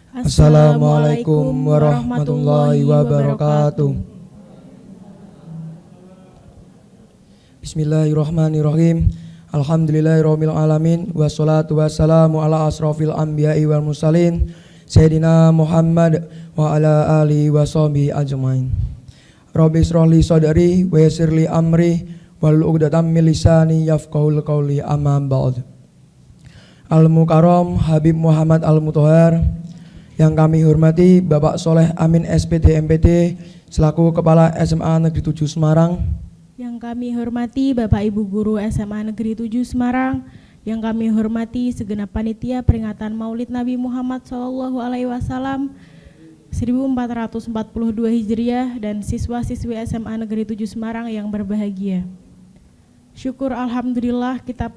Assalamualaikum warahmatullahi wabarakatuh. Bismillahirrahmanirrahim. Alhamdulillahirabbil alamin wassalatu wassalamu ala asrofil anbiya'i wal mursalin Sayyidina Muhammad wa ala alihi washabihi ajmain. Rabbi shrahli sadri wa yassirli amri wahlul 'uqdatam min lisani yafqahul qawli amma ba'd. Al-Mukarram Habib Muhammad Al-Mutahhar, yang kami hormati Bapak Soleh Amin SPD MPD selaku Kepala SMA Negeri 7 Semarang. Yang kami hormati Bapak Ibu Guru SMA Negeri 7 Semarang. Yang kami hormati segenap panitia peringatan Maulid Nabi Muhammad SAW 1442 Hijriah dan siswa-siswi SMA Negeri 7 Semarang yang berbahagia. Syukur alhamdulillah kita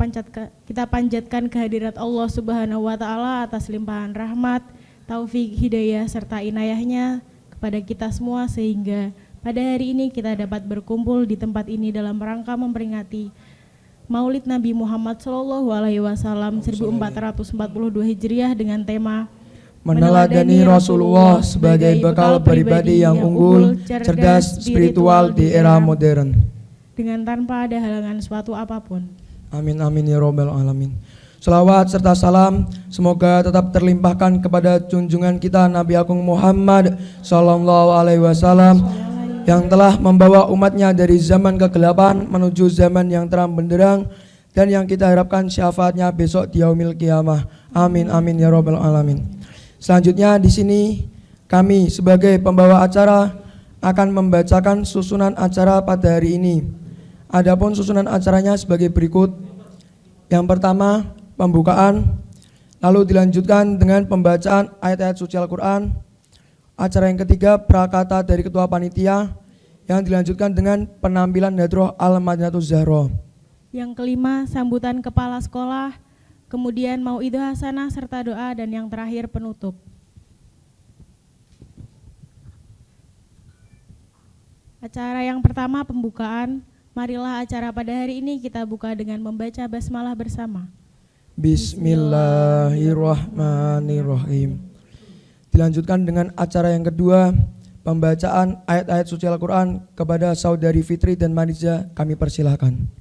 panjatkan kehadirat Allah Subhanahu wa taala atas limpahan rahmat, taufik, hidayah serta inayahnya kepada kita semua sehingga pada hari ini kita dapat berkumpul di tempat ini dalam rangka memperingati Maulid Nabi Muhammad SAW 1442 Hijriah dengan tema Meneladani Rasulullah sebagai bekal pribadi yang unggul, cerdas, spiritual di era modern. Dengan tanpa ada halangan suatu apapun. Amin amin ya rabbal alamin. Salawat serta salam semoga tetap terlimpahkan kepada junjungan kita Nabi Agung Muhammad Sallallahu Alaihi Wasallam yang telah membawa umatnya dari zaman kegelapan menuju zaman yang terang benderang dan yang kita harapkan syafaatnya besok di yaumil qiyamah. Amin amin ya rabbal alamin. Selanjutnya di sini kami sebagai pembawa acara akan membacakan susunan acara pada hari ini. Adapun susunan acaranya sebagai berikut. Yang pertama, pembukaan, lalu dilanjutkan dengan pembacaan ayat-ayat suci Al-Quran. Acara yang ketiga, prakata dari ketua panitia, yang dilanjutkan dengan penampilan Hadroh Al-Madinatus Zahra. Yang kelima, sambutan kepala sekolah, kemudian mauidhah hasanah serta doa, dan yang terakhir penutup. Acara yang pertama, pembukaan. Marilah acara pada hari ini kita buka dengan membaca basmalah bersama. Bismillahirrahmanirrahim. Dilanjutkan dengan acara yang kedua, pembacaan ayat-ayat suci Al-Quran kepada saudari Fitri dan Maniza, kami persilahkan.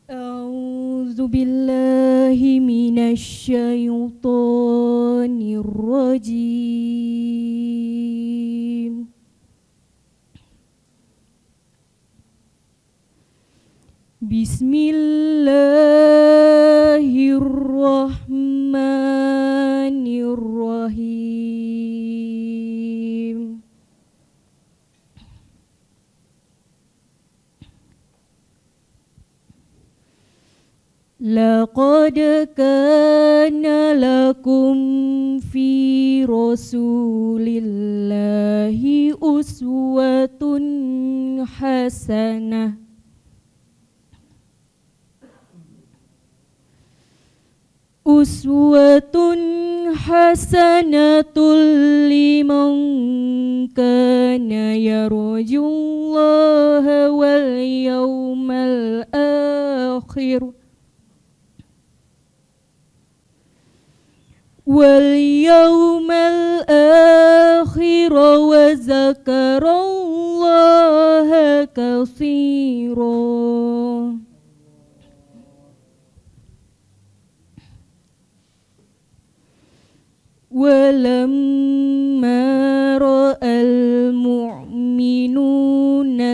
A'udzu billahi minasyaitonir rajim. Bismillahirrahmanirrahim. Laqad kana lakum fi Rasulillahi uswatun hasanah. Uswatun hasanatul liman kana yarjullaha wal yawmal akhir wa zakarallaha katsiran. Walamma ra'al mu'minuna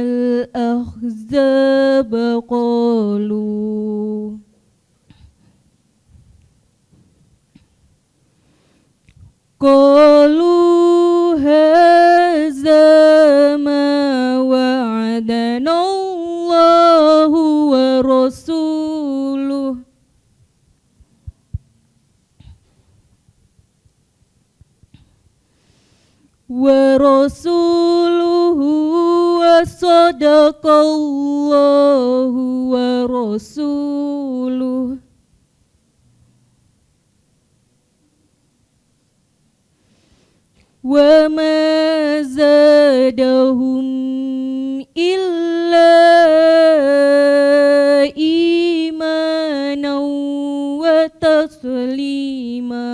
al-ahzaba qalu hadza ma wa'adana Allahu wa rasuluh wa sadaqallahu wa rasuluh. وما زادهم إلا إيمانا وتسليما.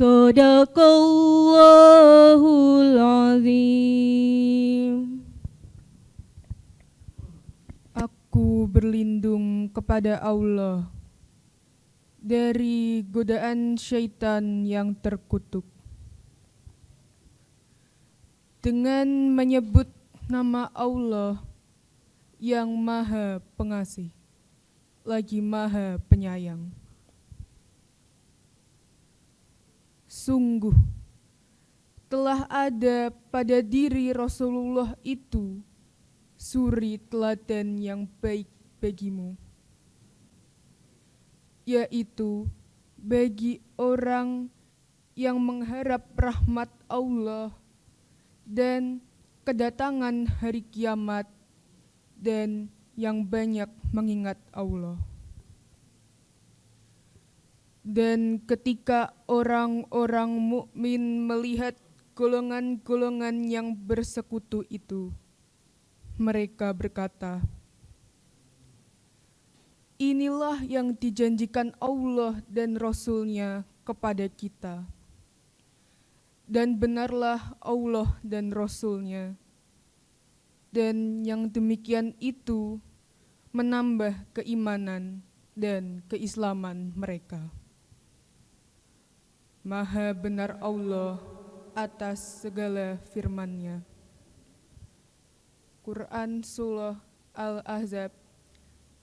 Sadaqallahul azim. Aku berlindung kepada Allah dari godaan syaitan yang terkutuk. Dengan menyebut nama Allah yang Maha Pengasih, lagi Maha Penyayang. Sungguh, telah ada pada diri Rasulullah itu suri teladan yang baik bagimu, yaitu bagi orang yang mengharap rahmat Allah dan kedatangan hari kiamat dan yang banyak mengingat Allah. Dan ketika orang-orang mukmin melihat golongan-golongan yang bersekutu itu, mereka berkata, inilah yang dijanjikan Allah dan Rasul-Nya kepada kita. Dan benarlah Allah dan Rasul-Nya. Dan yang demikian itu menambah keimanan dan keislaman mereka. Maha benar Allah atas segala firman-Nya. Quran Surah Al-Ahzab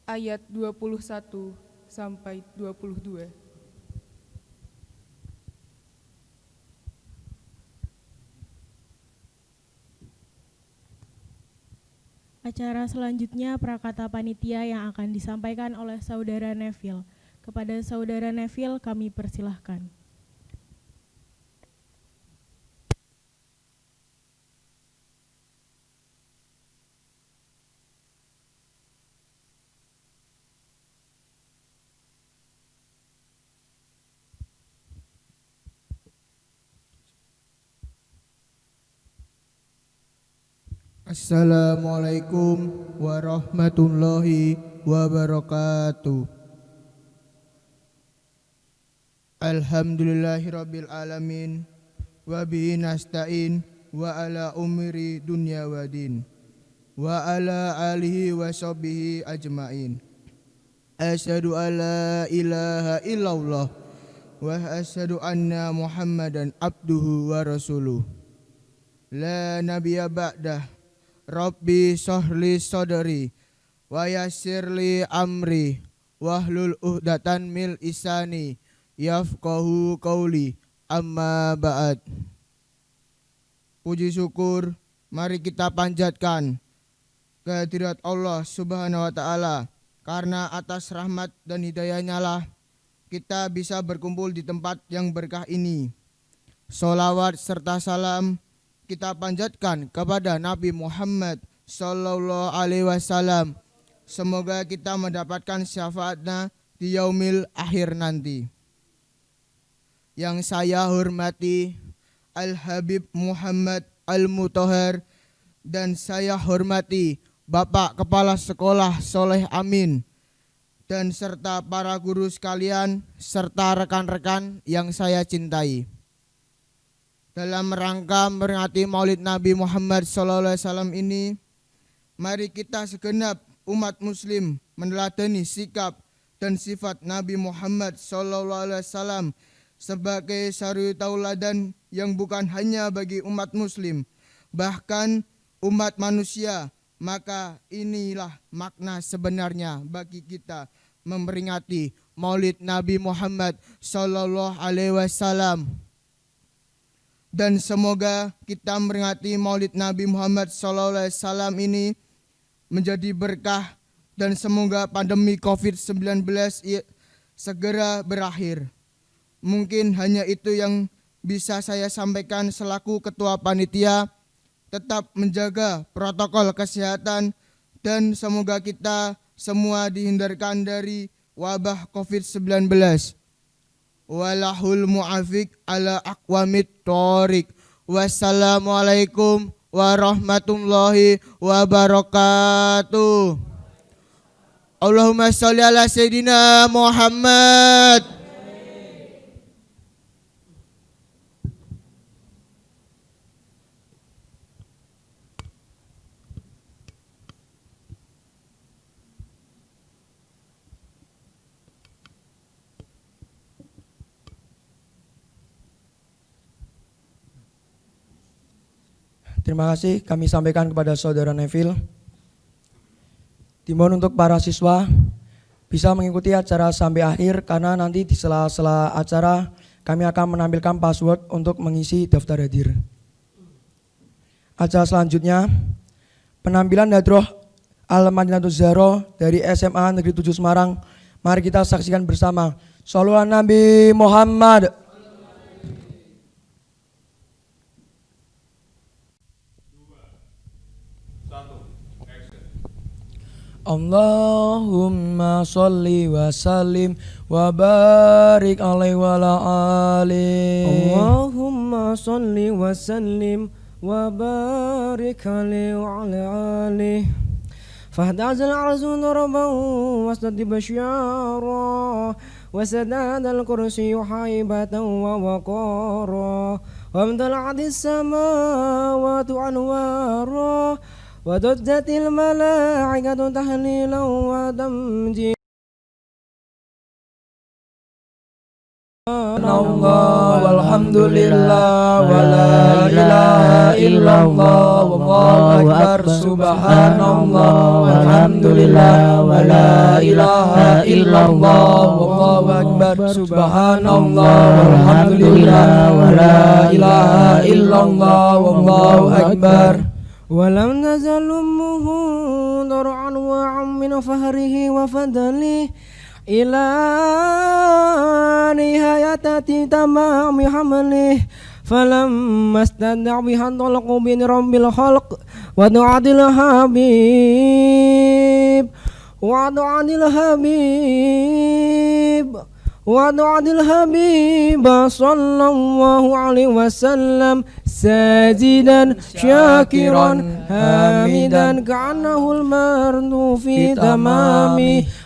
ayat 21 sampai 22. Acara selanjutnya prakata panitia yang akan disampaikan oleh Saudara Neville. Kepada Saudara Neville kami persilahkan. Assalamualaikum warahmatullahi wabarakatuh. Alhamdulillahirabbil alamin wa bihi nasta'in wa ala umri dunya wadin wa ala alihi wa sahbihi ajmain. Asyhadu an la ilaha illallah wa asyhadu anna Muhammadan abduhu wa rasuluh. La nabiyya ba'dah. Rabbi sahli sadri wa yassirli amri wahlul uqdatan mil isani yafqahu qauli amma ba'd. Puji syukur mari kita panjatkan kehadirat Allah Subhanahu wa taala, karena atas rahmat dan hidayahnya lah kita bisa berkumpul di tempat yang berkah ini. Sholawat serta salam kita panjatkan kepada Nabi Muhammad sallallahu alaihi wasallam. Semoga kita mendapatkan syafaatnya di yaumil akhir nanti. Yang saya hormati Al-Habib Muhammad Al-Mutahhar, dan saya hormati Bapak Kepala Sekolah Soleh Amin, dan serta para guru sekalian serta rekan-rekan yang saya cintai. Dalam rangka memperingati Maulid Nabi Muhammad SAW ini, mari kita segenap umat Muslim meneladani sikap dan sifat Nabi Muhammad SAW sebagai suri tauladan yang bukan hanya bagi umat Muslim, bahkan umat manusia. Maka inilah makna sebenarnya bagi kita memperingati Maulid Nabi Muhammad SAW. Dan semoga kita memperingati Maulid Nabi Muhammad SAW ini menjadi berkah, dan semoga pandemi COVID-19 segera berakhir. Mungkin hanya itu yang bisa saya sampaikan selaku Ketua Panitia. Tetap menjaga protokol kesehatan dan semoga kita semua dihindarkan dari wabah COVID-19. walahul mu'afik ala aqwamit thoriq. Wassalamualaikum warahmatullahi wabarakatuh. Allahumma sholli ala Sayyidina Muhammad. Terima kasih kami sampaikan kepada Saudara Neville. Dimohon untuk para siswa bisa mengikuti acara sampai akhir karena nanti di sela-sela acara kami akan menampilkan password untuk mengisi daftar hadir. Acara selanjutnya penampilan Hadroh Al-Madinatul Zahra dari SMA Negeri 7 Semarang. Mari kita saksikan bersama. Shallu ala Nabi Muhammad. Allahumma sholli wa sallim wa barik alaihi wa ala alihi. Allahumma sholli wa sallim wa barik alaihi wa ala alihi. Fahdazal arzun rabban wasdadi basyara وسداد الكرسي حيبة ووقارا وامتلأت السماوات أنوارا وضجت الملائكة تهليلا وتمجيدا. Allah walhamdulillah wala ilaha illallah wallahu akbar subhanallah walhamdulillah wala ilaha illallah wallahu akbar subhanallah walhamdulillah wala ilaha illallah wallahu akbar. ولم نزل أمه ضرعا وعن فهره وفضله إلى نهاية تمام حمله فلما استدع بها انطلق بين رب الخلق ودعا الحبيب ودعا الحبيب صلى الله عليه وسلم ساجدا شاكرا حامدا كأنه المرد في تمام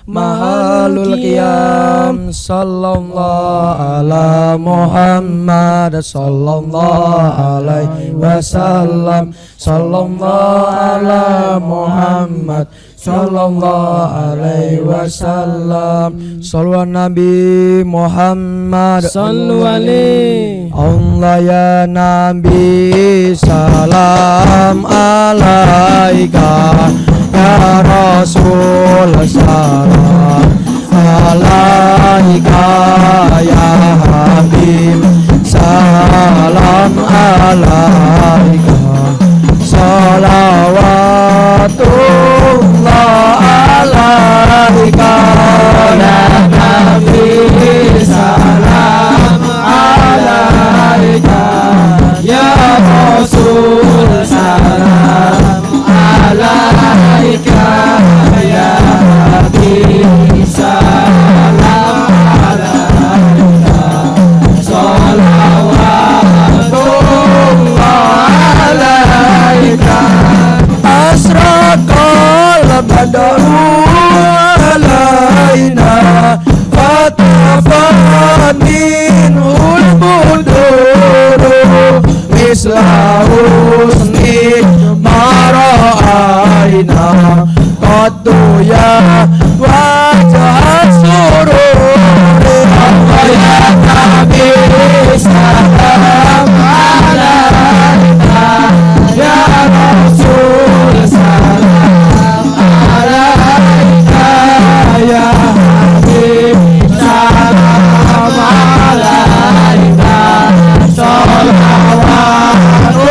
Mahalul qiyam sallallahu ala Muhammad sallallahu alaihi wasallam sallallahu ala Muhammad sallallahu alaihi wasallam. Sallu Nabi Muhammad sallu alaihi. Allah ya Nabi salam alaika ya Rasul salam alaika ya Habib salam alaika salawatullah alaika ya Nabi salam alaika ya Rasul salam alaika ya Habib salam alaika salawatullah alaika asraqal badaru alaina fatafat minul buduru misla husni mara'aina qattu ya wajah sururi Allah ya Nabi salam alaika ya Rasul salam alaika ya Habib salam alaika salawatullah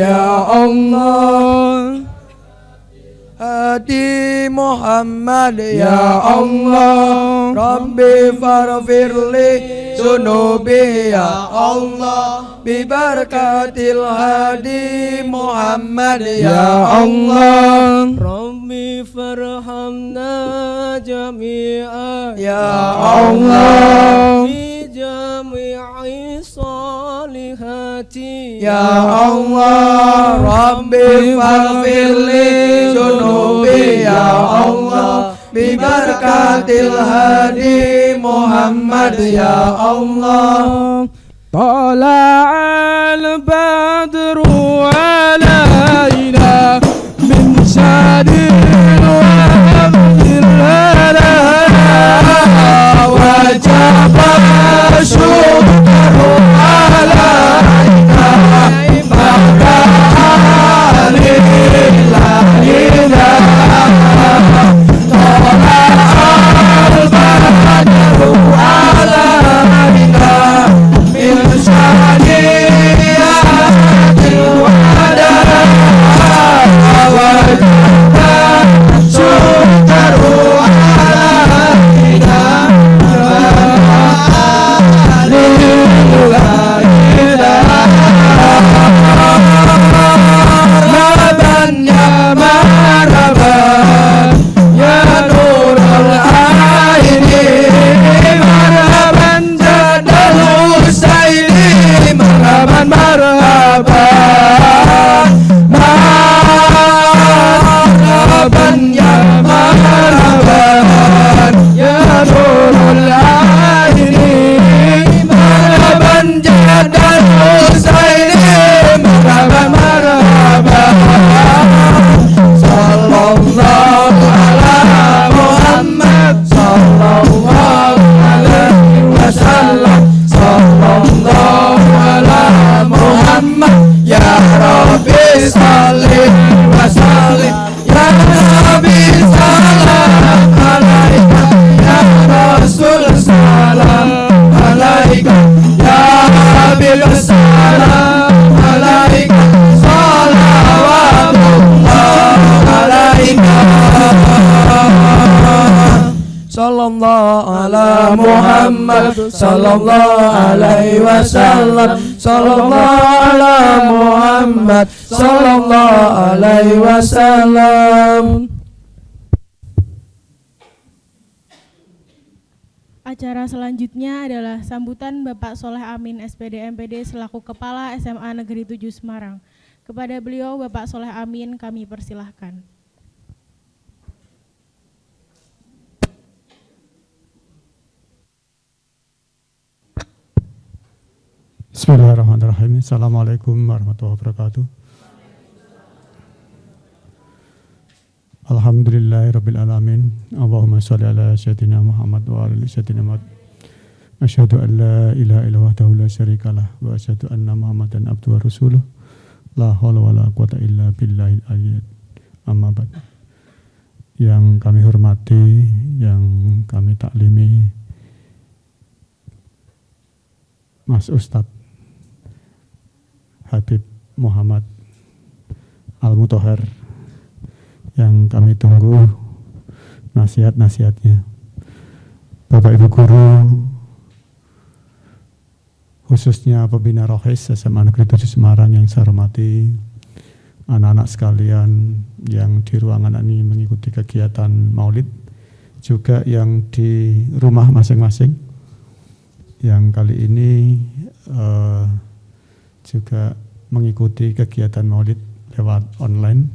Ya Allah, hadi Muhammad ya Allah, Rabbi farfirli zunubi ya Allah, bibarakatil hadi Muhammad ya Allah, Rabbi farhamna jami'a ya Allah, bi jami'i salihati ya Allah, Rabbi farfirli zunubi ya Allah, bibarakatil hadi Muhammad ya Allah. Tala'al badru alaina min syadil wajil lana wajaba syukru alaika ba'da alilahina tala'al badru alaina min syadiyatil wada wajaba syukru alaika Marhaban ya marhaban ya nurul aini, marhaban jadal husaini, marhaban marhaban marhaban ya marhaban ya nurul aini, marhaban jadal husaini, marhaban marhaban. Sallallahu ala Muhammad, sallallahu alaihi wasallam, sallallahu ala Muhammad, ya Rabbi salli wa sallim, ya Rabbi salam alaika, ya Rasul salam alaika, ya Habib salam alaika, salawatullah alaika. Sallallahu ala Muhammad, sallallahu alaihi wasallam, sallallahu ala Muhammad, sallallahu alaihi wasallam. Acara selanjutnya adalah sambutan Bapak Soleh Amin SPD MPD selaku Kepala SMA Negeri 7 Semarang. Kepada beliau Bapak Soleh Amin kami persilahkan. Bismillahirrahmanirrahim. Assalamualaikum warahmatullahi wabarakatuh. Alhamdulillahirabbil alamin. Allahumma shalli ala sayyidina Muhammad wa ala ali sayyidina Muhammad. Asyhadu an la ilaha illallah wahdahu la syarikalah wa asyhadu anna Muhammadan abduhu wa rasuluh. La haula wala quwata illa billahil aliyyil amma ba'd. Yang kami hormati, yang kami taklimi, Mas Ustadz Habib Muhammad Al-Mutahhar, yang kami tunggu nasihat-nasihatnya. Bapak Ibu Guru, khususnya Pembina Rohis SMA Negeri 7 Semarang yang saya hormati, anak-anak sekalian yang di ruangan ini mengikuti kegiatan maulid, juga yang di rumah masing-masing, yang kali ini juga mengikuti kegiatan maulid lewat online.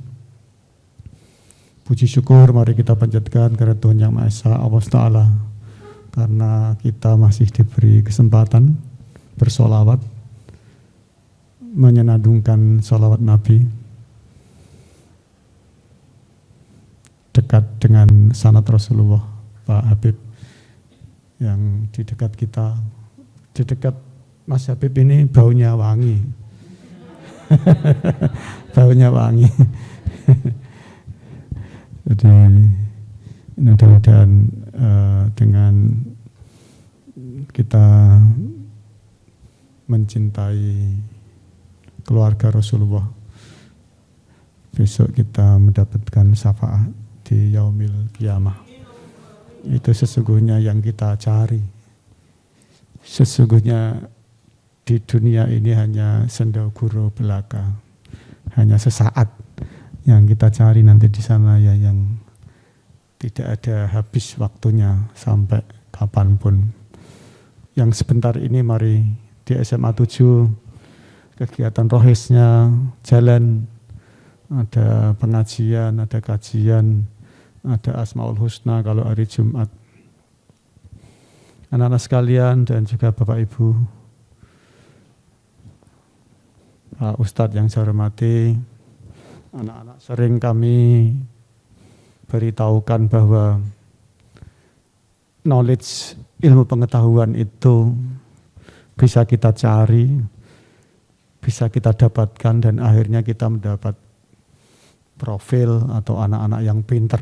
Puji syukur mari kita panjatkan kepada Tuhan Yang Maha Esa Allah Ta'ala, karena kita masih diberi kesempatan bersolawat, menyenandungkan solawat Nabi, dekat dengan sanad Rasulullah. Pak Habib yang di dekat kita, di dekat Mas Habib ini baunya wangi. Baunya wangi. Jadi mudah-mudahan dengan kita mencintai keluarga Rasulullah, besok kita mendapatkan syafaat di yaumil qiyamah. Itu sesungguhnya yang kita cari. Sesungguhnya di dunia ini hanya sendaguro belaka, hanya sesaat. Yang kita cari nanti di sana ya yang tidak ada habis waktunya sampai kapanpun. Yang sebentar ini mari di SMA 7 kegiatan rohisnya jalan, ada pengajian, ada kajian, ada Asmaul Husna kalau hari Jumat. Anak-anak sekalian dan juga Bapak Ibu, Pak Ustadz yang saya hormati, anak-anak sering kami beritahukan bahwa knowledge, ilmu pengetahuan itu bisa kita cari, bisa kita dapatkan, dan akhirnya kita mendapat profil atau anak-anak yang pinter.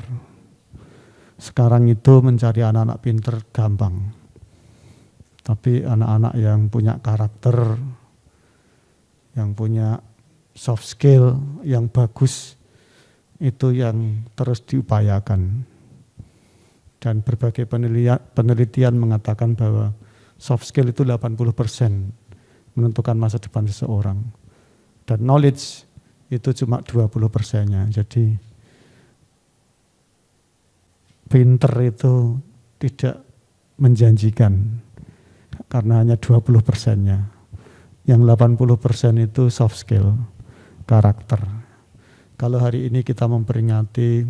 Sekarang itu mencari anak-anak pinter gampang, tapi anak-anak yang punya karakter, yang punya soft skill yang bagus, itu yang terus diupayakan. Dan berbagai penelitian mengatakan bahwa soft skill itu 80% menentukan masa depan seseorang. Dan knowledge itu cuma 20%-nya. Jadi pinter itu tidak menjanjikan karena hanya 20%-nya. Yang 80% itu soft skill, karakter. Kalau hari ini kita memperingati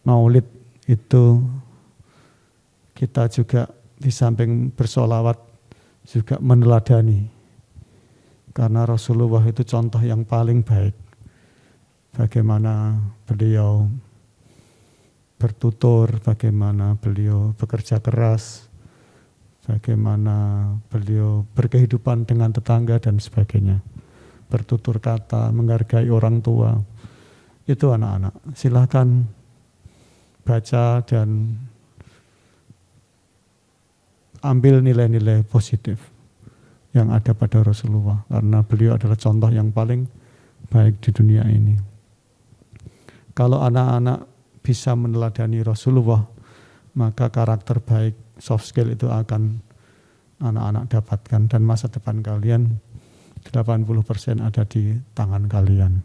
Maulid, itu kita juga di samping bersolawat juga meneladani. Karena Rasulullah itu contoh yang paling baik. Bagaimana beliau bertutur, bagaimana beliau bekerja keras, bagaimana beliau berkehidupan dengan tetangga dan sebagainya. Bertutur kata, menghargai orang tua. Itu anak-anak. Silakan baca dan ambil nilai-nilai positif yang ada pada Rasulullah. Karena beliau adalah contoh yang paling baik di dunia ini. Kalau anak-anak bisa meneladani Rasulullah, maka karakter baik, soft skill itu akan anak-anak dapatkan. Dan masa depan kalian 80% ada di tangan kalian.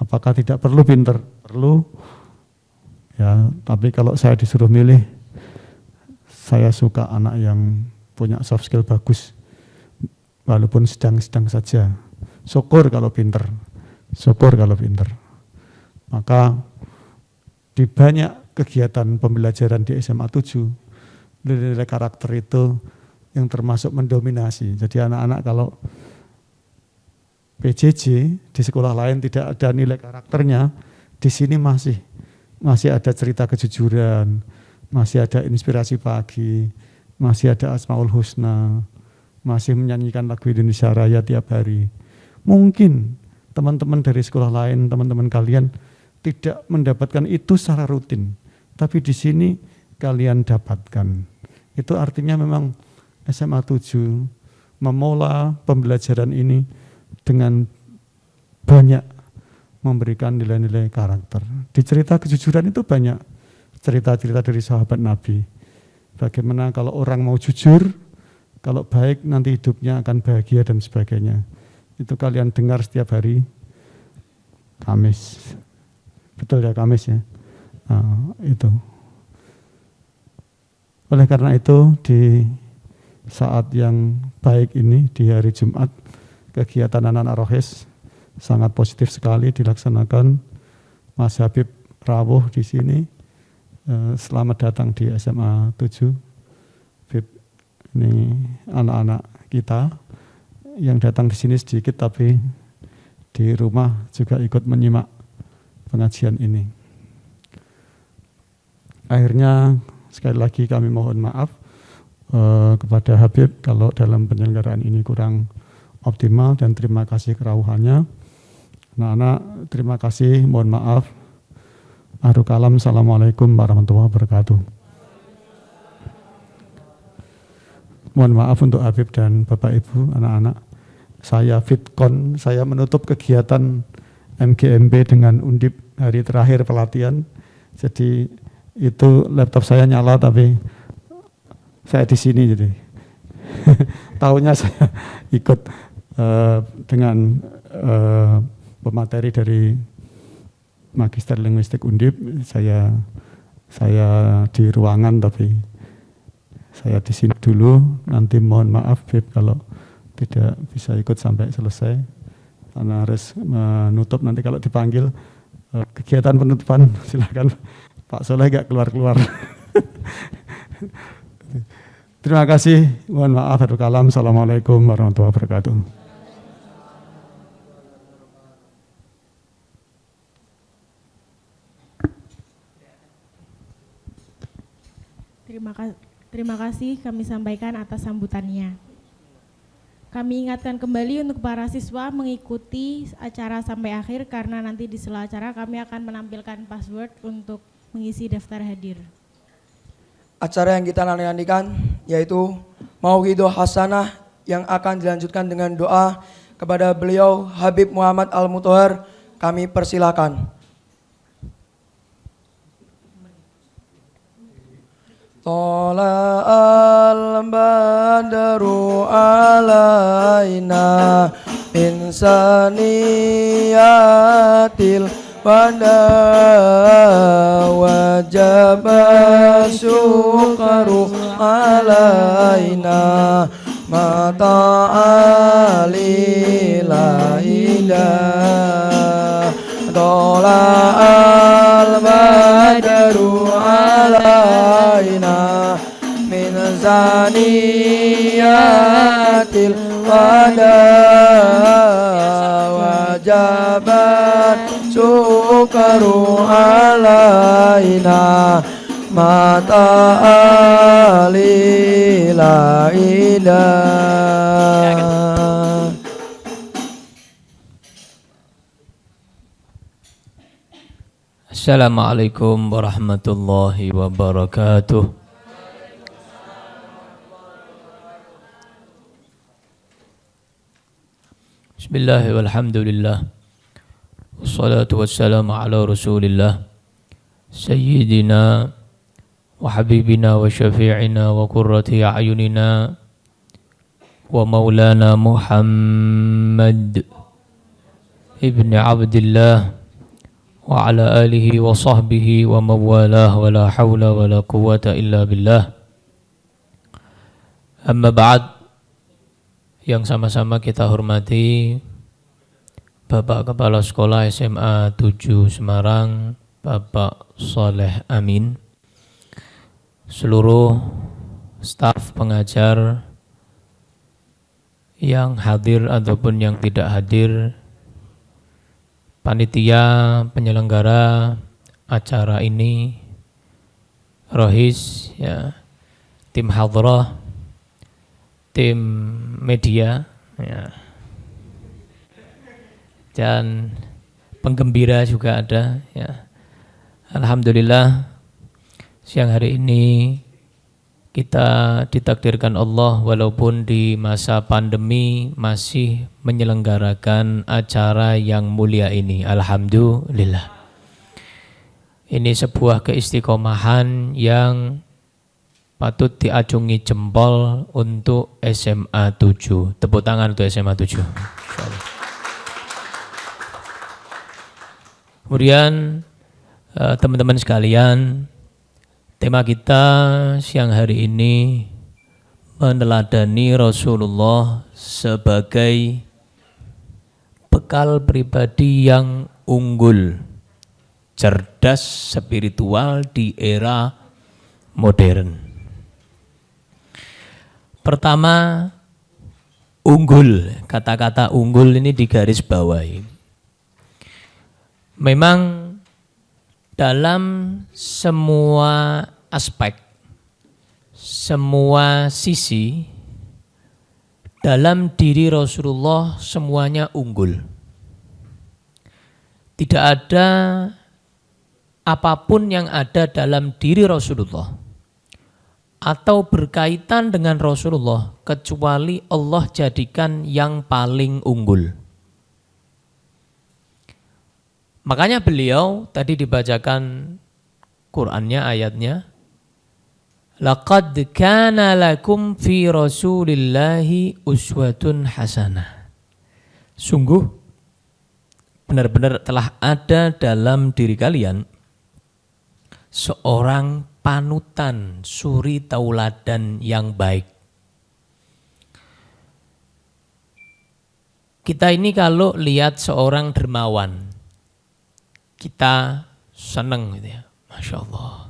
Apakah tidak perlu pinter? Perlu. Ya, tapi kalau saya disuruh milih, saya suka anak yang punya soft skill bagus. Walaupun sedang-sedang saja. Syukur kalau pinter. Syukur kalau pinter. Maka di banyak kegiatan pembelajaran di SMA 7, nilai-nilai karakter itu yang termasuk mendominasi. Jadi anak-anak kalau PJJ di sekolah lain tidak ada nilai karakternya, di sini masih ada cerita kejujuran, masih ada inspirasi pagi, masih ada Asmaul Husna, masih menyanyikan lagu Indonesia Raya tiap hari. Mungkin teman-teman dari sekolah lain, teman-teman kalian tidak mendapatkan itu secara rutin, tapi di sini kalian dapatkan. Itu artinya memang SMA 7 memulai pembelajaran ini dengan banyak memberikan nilai-nilai karakter. Di cerita kejujuran itu banyak cerita-cerita dari sahabat Nabi. Bagaimana kalau orang mau jujur, kalau baik nanti hidupnya akan bahagia dan sebagainya. Itu kalian dengar setiap hari Kamis. Betul ya, Kamis ya? Itu. Oleh karena itu di saat yang baik ini, di hari Jumat, kegiatan anak-anak rohis sangat positif sekali dilaksanakan. Mas Habib rawuh di sini. Selamat datang di SMA 7. Habib, ini anak-anak kita yang datang di sini sedikit, tapi di rumah juga ikut menyimak pengajian ini. Akhirnya sekali lagi kami mohon maaf kepada Habib kalau dalam penyelenggaraan ini kurang optimal, dan terima kasih kerawuhannya. Anak-anak terima kasih, mohon maaf. Akhirul kalam, assalamualaikum warahmatullahi wabarakatuh. Mohon maaf untuk Habib dan Bapak Ibu, anak-anak. Saya Fitcon, saya menutup kegiatan MGMP dengan Undip hari terakhir pelatihan. Jadi itu laptop saya nyala tapi saya di sini jadi tahunya saya ikut dengan pemateri dari Magister Linguistik Undip. Saya di ruangan tapi saya di sini dulu. Nanti mohon maaf Beb kalau tidak bisa ikut sampai selesai karena harus menutup nanti kalau dipanggil kegiatan penutupan. Silakan Pak Soleh gak keluar-keluar. Terima kasih, mohon maaf. Assalamualaikum warahmatullahi wabarakatuh. Terima kasih kami sampaikan atas sambutannya. Kami ingatkan kembali untuk para siswa mengikuti acara sampai akhir karena nanti di sela acara kami akan menampilkan password untuk mengisi daftar hadir. Acara yang kita nantikan yaitu Mauidhah Hasanah yang akan dilanjutkan dengan doa kepada beliau Habib Muhammad Al-Mutahhar. Kami persilakan. Tala al-badru alaina min saniyatil wada wajaba syukaru alaina mata alilaila Tala al-badru alaina min zaniyatil wada wajabat syukaru alaina mata alilaila. Assalamualaikum warahmatullahi wabarakatuh. Bismillah walhamdulillah. Wassalatu wassalamu ala rasulillah. Sayyidina wa habibina wa syafi'ina wa qurrati a'yunina wa maulana Muhammad ibn Abdillah wa ala alihi wa sahbihi wa mawalah wa la hawla wa la quwwata illa billah. Amma ba'd. Yang sama-sama kita hormati Bapak Kepala Sekolah SMA 7 Semarang, Bapak Soleh Amin, seluruh staf pengajar yang hadir ataupun yang tidak hadir, panitia penyelenggara acara ini, rohis, ya, tim hadrah, tim media, ya, dan penggembira juga ada. Ya. Alhamdulillah siang hari ini kita ditakdirkan Allah walaupun di masa pandemi masih menyelenggarakan acara yang mulia ini. Alhamdulillah. Ini sebuah keistiqomahan yang patut diacungi jempol untuk SMA 7. Tepuk tangan untuk SMA 7. Kemudian teman-teman sekalian, tema kita siang hari ini meneladani Rasulullah sebagai bekal pribadi yang unggul, cerdas, spiritual di era modern. Pertama, unggul. Kata-kata unggul ini digaris bawahi. Memang dalam semua aspek, semua sisi, dalam diri Rasulullah semuanya unggul. Tidak ada apapun yang ada dalam diri Rasulullah atau berkaitan dengan Rasulullah kecuali Allah jadikan yang paling unggul. Makanya beliau tadi dibacakan Qur'annya, ayatnya, laqad kana lakum fi rasulillahi uswatun hasanah. Sungguh benar-benar telah ada dalam diri kalian seorang panutan, suri tauladan yang baik. Kita ini kalau lihat seorang dermawan, kita seneng gitu ya. Masya Allah,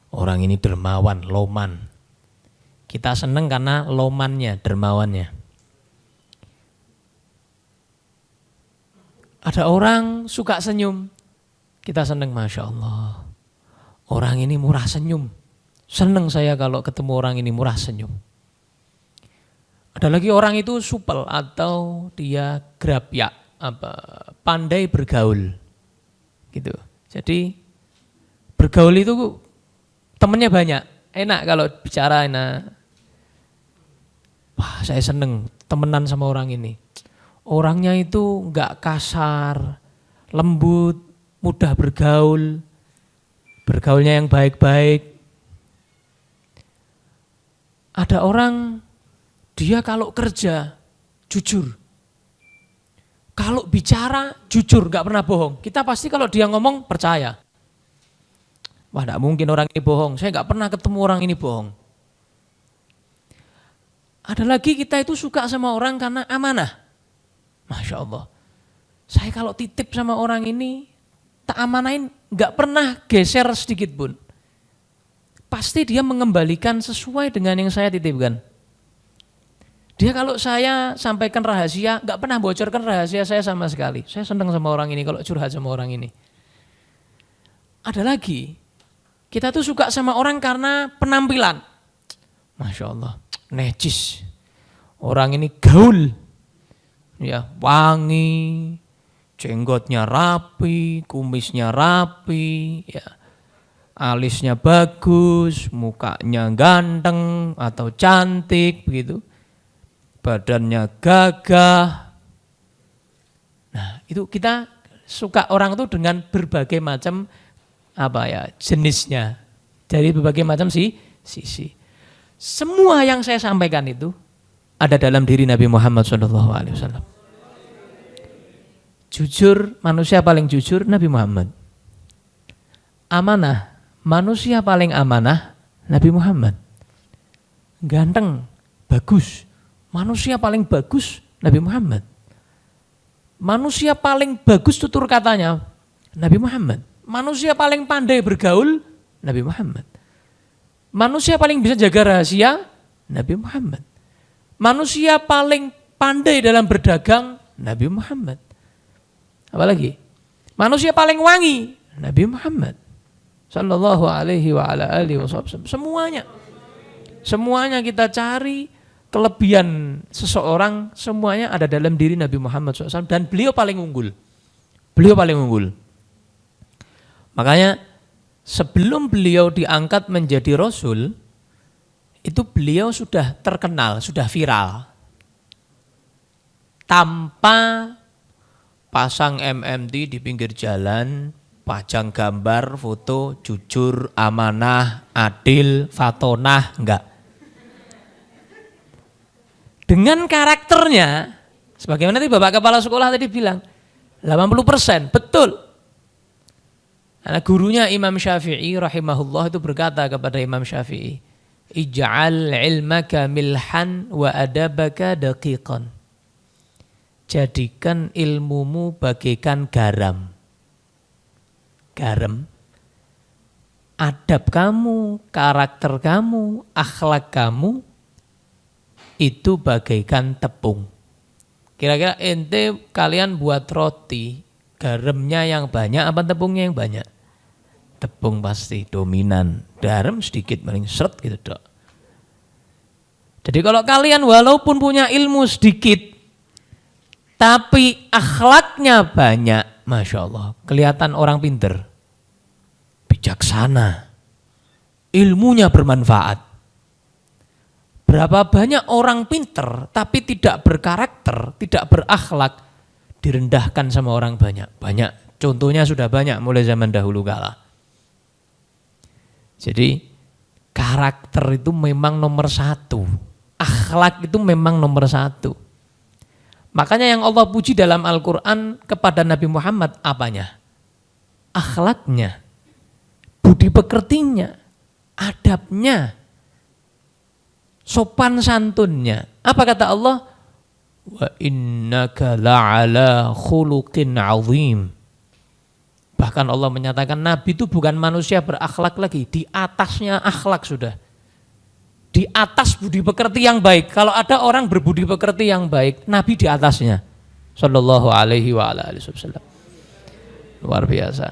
orang ini dermawan, loman. Kita seneng karena lomannya, dermawannya. Ada orang suka senyum, kita seneng, Masya Allah. Orang ini murah senyum. Seneng saya kalau ketemu orang ini murah senyum. Ada lagi orang itu supel atau dia grapyak, pandai bergaul. Gitu. Jadi bergaul itu temennya banyak, enak kalau bicara enak. Wah, saya seneng temenan sama orang ini. Orangnya itu enggak kasar, lembut, mudah bergaul, bergaulnya yang baik-baik. Ada orang dia kalau kerja jujur. Kalau bicara jujur, gak pernah bohong. Kita pasti kalau dia ngomong percaya. Wah, gak mungkin orang ini bohong. Saya gak pernah ketemu orang ini bohong. Ada lagi kita itu suka sama orang karena amanah. Masya Allah. Saya kalau titip sama orang ini, tak amanain, gak pernah geser sedikit pun. Pasti dia mengembalikan sesuai dengan yang saya titipkan. Dia kalau saya sampaikan rahasia, gak pernah bocorkan rahasia saya sama sekali. Saya senang sama orang ini kalau curhat sama orang ini. Ada lagi, kita tuh suka sama orang karena penampilan. Masya Allah, necis. Orang ini gaul, ya, wangi, jenggotnya rapi, kumisnya rapi, ya, alisnya bagus, mukanya ganteng atau cantik begitu. Badannya gagah. Nah, itu kita suka orang itu dengan berbagai macam jenisnya. Dari berbagai macam sisi. Semua yang saya sampaikan itu ada dalam diri Nabi Muhammad SAW. Jujur, manusia paling jujur Nabi Muhammad. Amanah, manusia paling amanah Nabi Muhammad. Ganteng, bagus, manusia paling bagus Nabi Muhammad. Manusia paling bagus tutur katanya Nabi Muhammad. Manusia paling pandai bergaul Nabi Muhammad. Manusia paling bisa jaga rahasia Nabi Muhammad. Manusia paling pandai dalam berdagang Nabi Muhammad. Apalagi? Manusia paling wangi Nabi Muhammad sallallahu alaihi wa ala alihi wasallam. Semuanya kita cari. Kelebihan seseorang semuanya ada dalam diri Nabi Muhammad SAW dan beliau paling unggul. Beliau paling unggul. Makanya sebelum beliau diangkat menjadi Rasul, itu beliau sudah terkenal, sudah viral. Tanpa pasang MMT di pinggir jalan, pajang gambar, foto, jujur, amanah, adil, fatonah, enggak. Dengan karakternya, sebagaimana tadi Bapak Kepala Sekolah tadi bilang, 80%, betul. Karena gurunya Imam Syafi'i rahimahullah itu berkata kepada Imam Syafi'i, Ij'al ilmaka milhan wa adabaka daqiqan. Jadikan ilmumu bagaikan garam. Garam. Adab kamu, karakter kamu, akhlak kamu, itu bagaikan tepung. Kira-kira ente kalian buat roti, garamnya yang banyak apa tepungnya yang banyak? Tepung pasti dominan, garam sedikit paling seret gitu dok. Jadi kalau kalian walaupun punya ilmu sedikit, tapi akhlaknya banyak, Masya Allah, kelihatan orang pinter, bijaksana, ilmunya bermanfaat. Berapa banyak orang pinter tapi tidak berkarakter, tidak berakhlak, direndahkan sama orang banyak. Banyak Contohnya sudah banyak mulai zaman dahulu kala. Jadi karakter itu memang nomor satu. Akhlak itu memang nomor satu. Makanya yang Allah puji dalam Al-Quran kepada Nabi Muhammad apanya? Akhlaknya, budi pekertinya, adabnya, sopan santunnya. Apa kata Allah? Wa innaka la'ala khuluqin azim. Bahkan Allah menyatakan Nabi itu bukan manusia berakhlak lagi, di atasnya akhlak sudah. Di atas budi pekerti yang baik. Kalau ada orang berbudi pekerti yang baik, Nabi di atasnya. Sallallahu alaihi wa alihi wasallam. Luar biasa.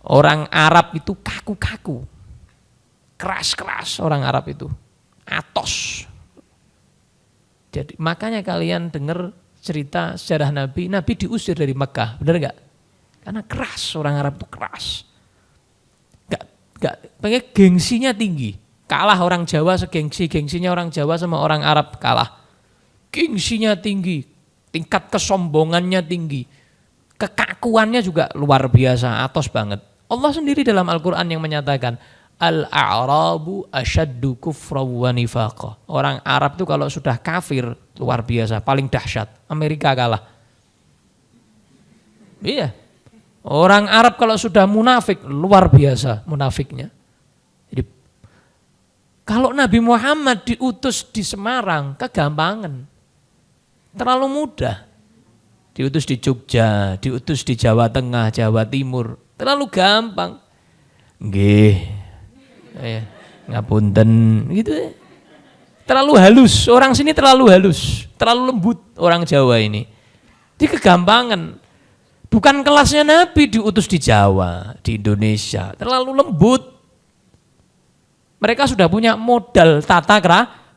Orang Arab itu kaku-kaku. Keras-keras orang Arab itu. Atos. Jadi makanya kalian dengar cerita sejarah Nabi, Nabi diusir dari Mekah, benar enggak? Karena keras, orang Arab itu keras. Pengen gengsinya tinggi. Kalah orang Jawa gengsinya orang Jawa sama orang Arab kalah. Gengsinya tinggi, tingkat kesombongannya tinggi. Kekakuannya juga luar biasa, atos banget. Allah sendiri dalam Al-Quran yang menyatakan Al-a'rabu asyaddu kufra wa nifaqa. Orang Arab itu kalau sudah kafir luar biasa, paling dahsyat. Amerika kalah. Iya. Orang Arab kalau sudah munafik luar biasa munafiknya. Jadi kalau Nabi Muhammad diutus di Semarang kegampangan. Terlalu mudah. Diutus di Jogja, diutus di Jawa Tengah, Jawa Timur, terlalu gampang. Nggih. Ngapunten gitu. Terlalu halus, orang sini terlalu halus, terlalu lembut orang Jawa ini. Di kegampangan. Bukan kelasnya Nabi diutus di Jawa, di Indonesia, terlalu lembut. Mereka sudah punya modal tata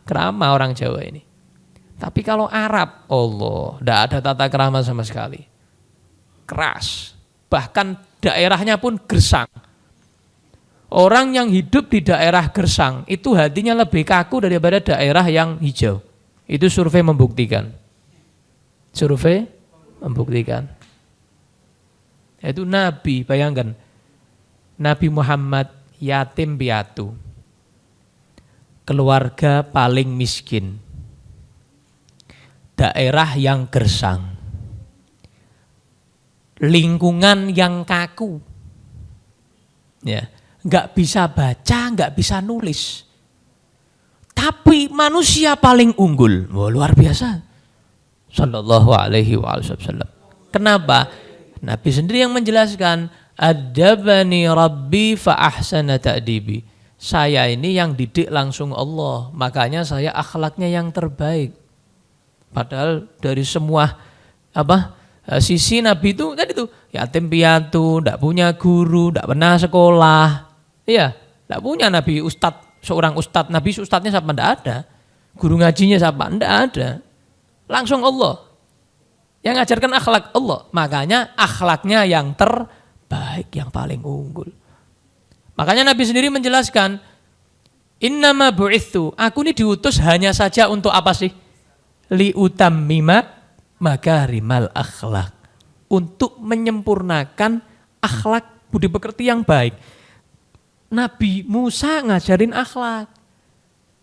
krama orang Jawa ini. Tapi kalau Arab, Allah, tidak ada tata krama sama sekali. Keras, bahkan daerahnya pun gersang. Orang yang hidup di daerah gersang itu hatinya lebih kaku daripada daerah yang hijau. Itu survei membuktikan. Survei membuktikan. Itu Nabi, bayangkan. Nabi Muhammad yatim piatu. Keluarga paling miskin. Daerah yang gersang. Lingkungan yang kaku. Ya, enggak bisa baca, enggak bisa nulis. Tapi manusia paling unggul. Wah, luar biasa. Sallallahu alaihi wasallam. Kenapa? Nabi sendiri yang menjelaskan, adabani rabbi fa ahsana ta'dibi. Saya ini yang didik langsung Allah, makanya saya akhlaknya yang terbaik. Padahal dari semua sisi Nabi itu tadi tuh yatim piatu, tidak punya guru, tidak pernah sekolah. Iya, tidak punya Nabi seorang ustadz. Nabi ustadznya siapa? Tidak ada. Guru ngajinya siapa? Tidak ada. Langsung Allah. Yang ngajarkan akhlak Allah. Makanya akhlaknya yang terbaik, yang paling unggul. Makanya Nabi sendiri menjelaskan, innama bu'ithu, aku ini diutus hanya saja untuk apa sih? Liutammima makarimal akhlak. Untuk menyempurnakan akhlak budi pekerti yang baik. Nabi Musa ngajarin akhlak.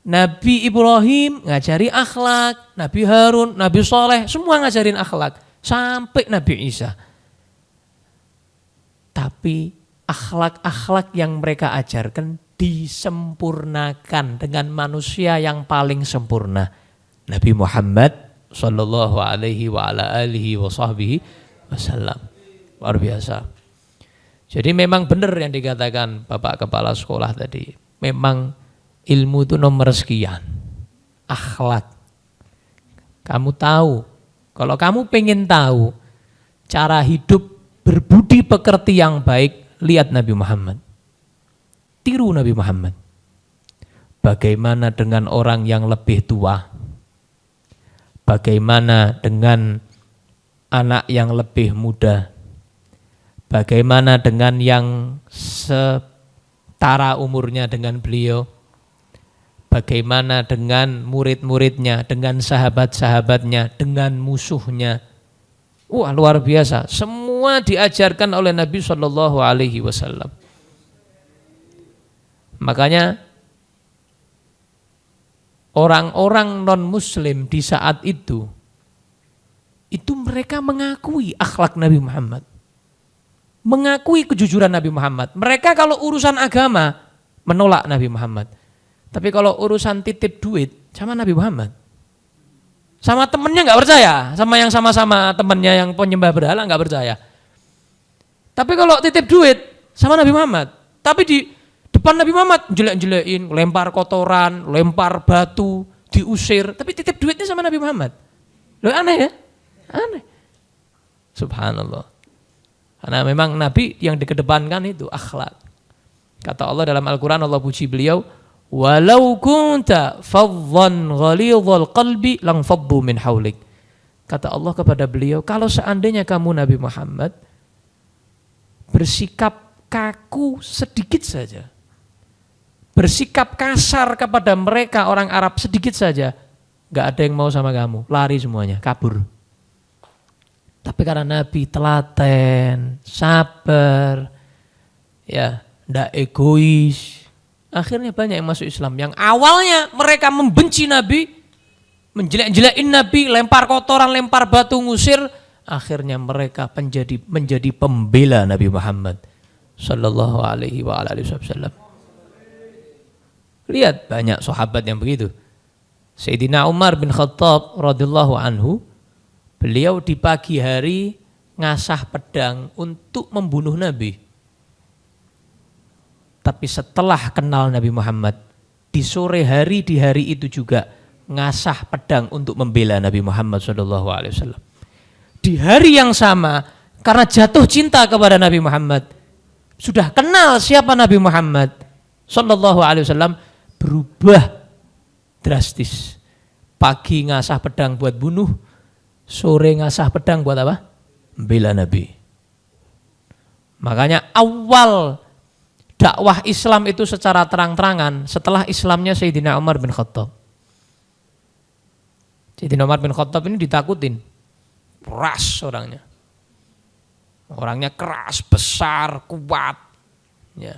Nabi Ibrahim ngajari akhlak, Nabi Harun, Nabi Soleh, semua ngajarin akhlak. Sampai Nabi Isa. Tapi akhlak-akhlak yang mereka ajarkan disempurnakan dengan manusia yang paling sempurna. Nabi Muhammad sallallahu alaihi wa ala alihi wa sahbihi wasallam. Luar biasa. Jadi memang benar yang dikatakan Bapak Kepala Sekolah tadi. Memang ilmu itu nomor sekian. Akhlak. Kamu tahu, kalau kamu pengen tahu cara hidup berbudi pekerti yang baik, lihat Nabi Muhammad. Tiru Nabi Muhammad. Bagaimana dengan orang yang lebih tua? Bagaimana dengan anak yang lebih muda? Bagaimana dengan yang setara umurnya dengan beliau? Bagaimana dengan murid-muridnya, dengan sahabat-sahabatnya, dengan musuhnya? Wah, luar biasa. Semua semua diajarkan oleh Nabi Shallallahu Alaihi Wasallam. Makanya orang-orang non-Muslim di saat itu mereka mengakui akhlak Nabi Muhammad, mengakui kejujuran Nabi Muhammad. Mereka kalau urusan agama menolak Nabi Muhammad, tapi kalau urusan titip duit sama Nabi Muhammad, sama temennya nggak percaya, sama yang sama-sama temennya yang penyembah berhala nggak percaya. Tapi kalau titip duit sama Nabi Muhammad, tapi di depan Nabi Muhammad jelek-jelekin, lempar kotoran, lempar batu, diusir, tapi titip duitnya sama Nabi Muhammad. Loh, aneh ya? Aneh. Subhanallah. Karena memang Nabi yang dikedepankan itu akhlak. Kata Allah dalam Al-Quran, Allah puji beliau, walau kunta fadhan ghalidhal qalbi lang faddu min haulik. Kata Allah kepada beliau, kalau seandainya kamu Nabi Muhammad bersikap kaku sedikit saja, bersikap kasar kepada mereka orang Arab sedikit saja, gak ada yang mau sama kamu, lari semuanya, kabur. Tapi karena Nabi telaten, sabar, ya, ndak egois, akhirnya banyak yang masuk Islam. Yang awalnya mereka membenci Nabi, menjelek-jelekin Nabi, lempar kotoran, lempar batu, ngusir, akhirnya mereka menjadi pembela Nabi Muhammad sallallahu alaihi wa alihi wasallam. Lihat banyak sahabat yang begitu. Sayyidina Umar bin Khattab radhiyallahu anhu, beliau di pagi hari ngasah pedang untuk membunuh Nabi. Tapi setelah kenal Nabi Muhammad, di sore hari di hari itu juga ngasah pedang untuk membela Nabi Muhammad SAW. Di hari yang sama, karena jatuh cinta kepada Nabi Muhammad, sudah kenal siapa Nabi Muhammad SAW, berubah drastis. Pagi ngasah pedang buat bunuh, sore ngasah pedang buat apa? Membela Nabi. Makanya awal dakwah Islam itu secara terang-terangan setelah Islamnya Sayyidina Umar bin Khattab. Sayyidina Umar bin Khattab ini ditakutin, keras orangnya. Orangnya keras, besar, kuat, ya,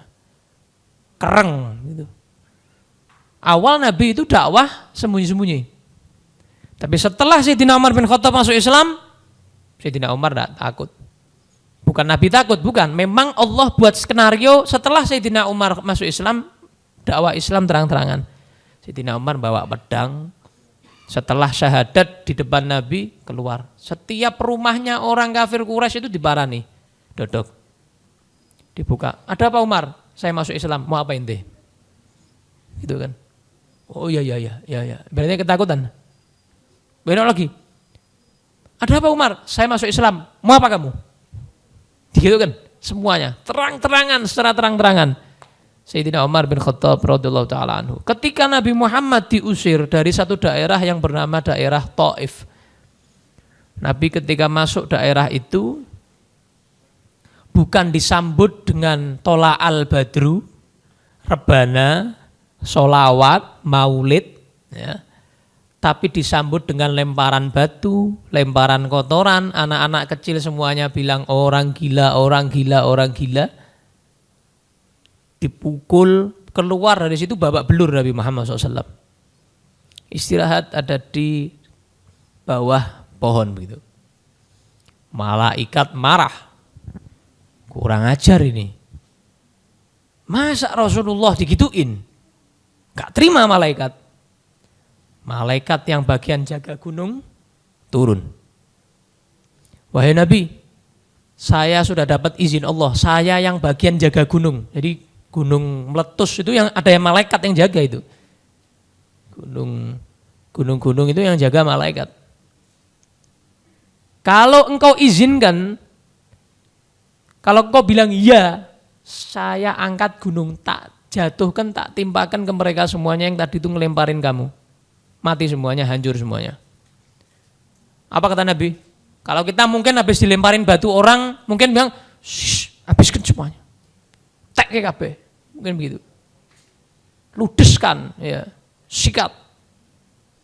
kereng gitu. Awal Nabi itu dakwah sembunyi-sembunyi. Tapi setelah Sayyidina Umar bin Khattab masuk Islam, Sayyidina Umar tidak takut. Bukan Nabi takut, bukan. Memang Allah buat skenario setelah Sayyidina Umar masuk Islam, dakwah Islam terang-terangan. Sayyidina Umar bawa pedang, setelah syahadat di depan Nabi keluar. Setiap rumahnya orang kafir Quraisy itu diparani, dodok. Dibuka. Ada apa Umar? Saya masuk Islam, mau apa ente? Gitu kan. Oh iya. Berarti ketakutan. Besok lagi. Ada apa Umar? Saya masuk Islam. Mau apa kamu? Gitu kan. Semuanya terang-terangan, secara terang-terangan. Sayyidina Umar bin Khattab radhiyallahu taala anhu. Ketika Nabi Muhammad diusir dari satu daerah yang bernama daerah Taif. Nabi ketika masuk daerah itu bukan disambut dengan tola al-badru, rebana, sholawat, maulid, ya. Tapi disambut dengan lemparan batu, lemparan kotoran, anak-anak kecil semuanya bilang orang gila, orang gila, orang gila. Dipukul, keluar dari situ babak belur Nabi Muhammad SAW. Istirahat ada di bawah pohon begitu. Malaikat marah, kurang ajar ini. Masa Rasulullah digituin? Gak terima malaikat. Malaikat yang bagian jaga gunung turun. Wahai Nabi, saya sudah dapat izin Allah, saya yang bagian jaga gunung. Jadi gunung meletus itu yang ada yang malaikat yang jaga itu. Gunung-gunung itu yang jaga malaikat. Kalau engkau izinkan, kalau engkau bilang iya, saya angkat gunung, tak jatuhkan, tak timpakan ke mereka semuanya yang tadi itu ngelemparin kamu. Mati semuanya, hancur semuanya. Apa kata Nabi? Kalau kita mungkin habis dilemparin batu orang, mungkin bilang, habiskan semuanya. Tek ke kabeh. Mungkin begitu. Ludeskan, ya, sikat.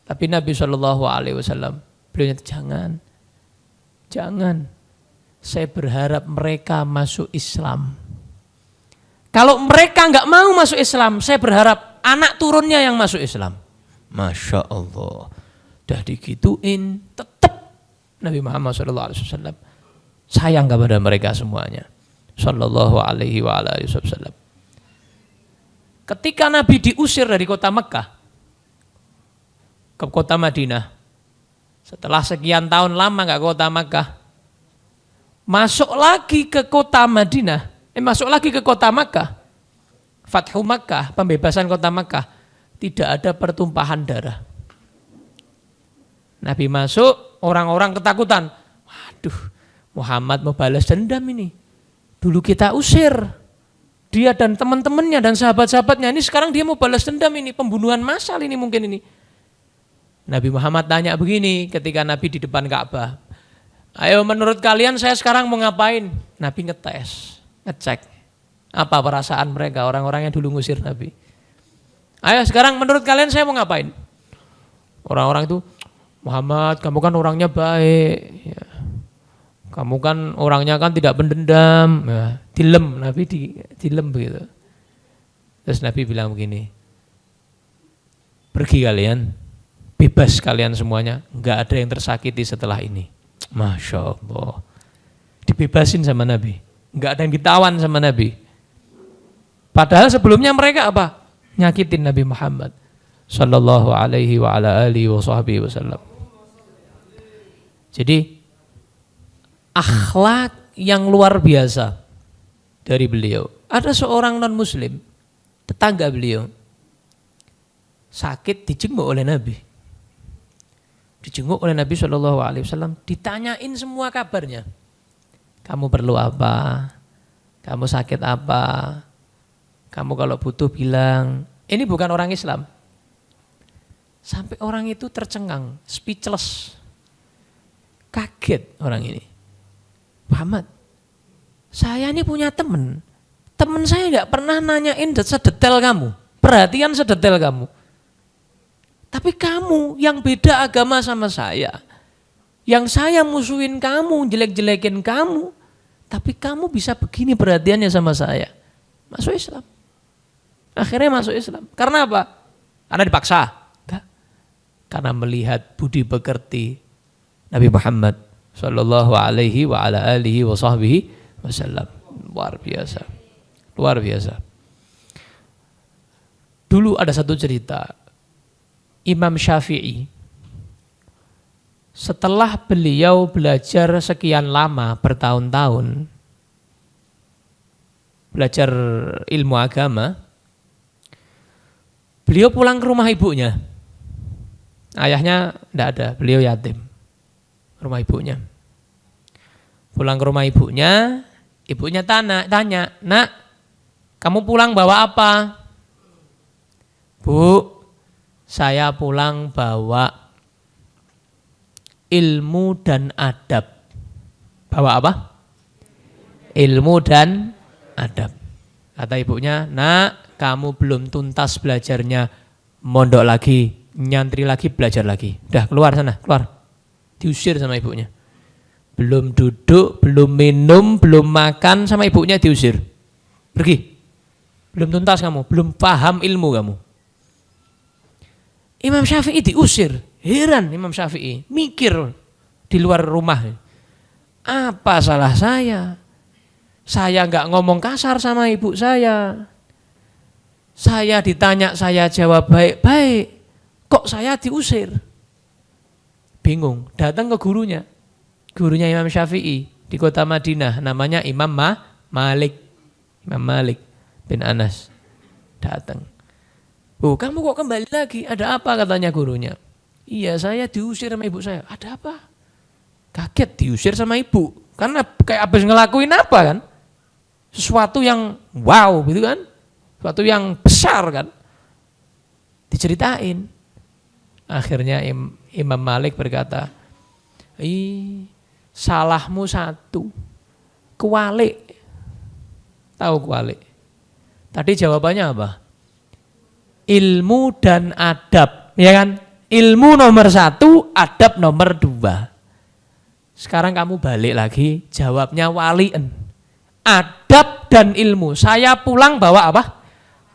Tapi Nabi SAW, beliau jangan. saya berharap mereka masuk Islam. Kalau mereka nggak mau masuk Islam, saya berharap anak turunnya yang masuk Islam. Masya Allah. Udah digituin, tetap Nabi Muhammad SAW sayang kepada mereka semuanya. Sallallahu alaihi wa alihi wasallam. Ketika Nabi diusir dari kota Mekah ke kota Madinah, setelah sekian tahun lama nggak ke kota Mekah, masuk lagi ke kota Madinah, masuk lagi ke kota Makkah, Fathu Makkah, pembebasan kota Makkah, tidak ada pertumpahan darah. Nabi masuk, orang-orang ketakutan. Waduh, Muhammad mau balas dendam ini. Dulu kita usir dia dan teman-temannya dan sahabat-sahabatnya, ini sekarang dia mau balas dendam ini, pembunuhan massal ini mungkin ini. Nabi Muhammad tanya begini ketika Nabi di depan Ka'bah. Ayo menurut kalian saya sekarang mau ngapain? Nabi ngetes, ngecek apa perasaan mereka, orang-orang yang dulu ngusir Nabi. Ayo sekarang menurut kalian saya mau ngapain? Orang-orang itu, Muhammad kamu kan orangnya baik, ya. Kamu kan orangnya kan tidak pendendam, ya. Dilem, Nabi dilem begitu. Terus Nabi bilang begini, pergi kalian, bebas kalian semuanya, enggak ada yang tersakiti setelah ini. Masya Allah, dibebasin sama Nabi, enggak ada yang ditawan sama Nabi. Padahal sebelumnya mereka apa? Nyakitin Nabi Muhammad sallallahu alaihi wa ala alihi wa sahbihi wasallam. Jadi akhlak yang luar biasa dari beliau. Ada seorang non muslim, tetangga beliau, sakit dijenguk oleh Nabi. Dijenguk oleh Nabi SAW, ditanyain semua kabarnya. Kamu perlu apa? Kamu sakit apa? Kamu kalau butuh bilang. Ini bukan orang Islam. Sampai orang itu tercengang, speechless. Kaget orang ini. Muhammad, saya ini punya teman. Teman saya nggak pernah nanyain sedetail kamu, perhatian sedetail kamu. Tapi kamu yang beda agama sama saya, yang saya musuhin kamu, jelek-jelekin kamu, tapi kamu bisa begini perhatiannya sama saya. Masuk Islam. Akhirnya masuk Islam. Karena apa? Karena dipaksa? Enggak. Karena melihat budi pekerti Nabi Muhammad sallallahu alaihi wa ala alihi wa sahbihi wasallam. Luar biasa. Luar biasa. Dulu ada satu cerita. Imam Syafi'i, setelah beliau belajar sekian lama, bertahun-tahun, belajar ilmu agama, beliau pulang ke rumah ibunya. Ayahnya tidak ada, beliau yatim. Rumah ibunya. Pulang ke rumah ibunya, ibunya tanya, nak, kamu pulang bawa apa? Bu, saya pulang bawa ilmu dan adab. Bawa apa? Ilmu dan adab. Kata ibunya, nak, kamu belum tuntas belajarnya, mondok lagi, nyantri lagi, belajar lagi. Udah keluar sana, keluar. Diusir sama ibunya. Belum duduk, belum minum, belum makan, sama ibunya diusir. Pergi. Belum tuntas kamu, belum paham ilmu kamu. Imam Syafi'i diusir. Heran Imam Syafi'i, mikir di luar rumah. Apa salah saya? Saya enggak ngomong kasar sama ibu saya. Saya ditanya, saya jawab baik-baik. Kok saya diusir? Bingung, datang ke gurunya. Gurunya Imam Syafi'i di kota Madinah, namanya Imam Malik. Imam Malik bin Anas. Datang. Oh, kamu kok kembali lagi? Ada apa katanya gurunya? Iya, saya diusir sama ibu saya. Ada apa? Kaget diusir sama ibu. Karena kayak habis ngelakuin apa kan? Sesuatu yang wow gitu kan? Sesuatu yang besar kan? Diceritain. Akhirnya Imam Malik berkata, salahmu satu. Kualik. Tahu kualik? Tadi jawabannya apa? Ilmu dan adab, ya kan? Ilmu nomor 1, adab nomor 2. Sekarang kamu balik lagi, jawabnya walian. Adab dan ilmu. Saya pulang bawa apa?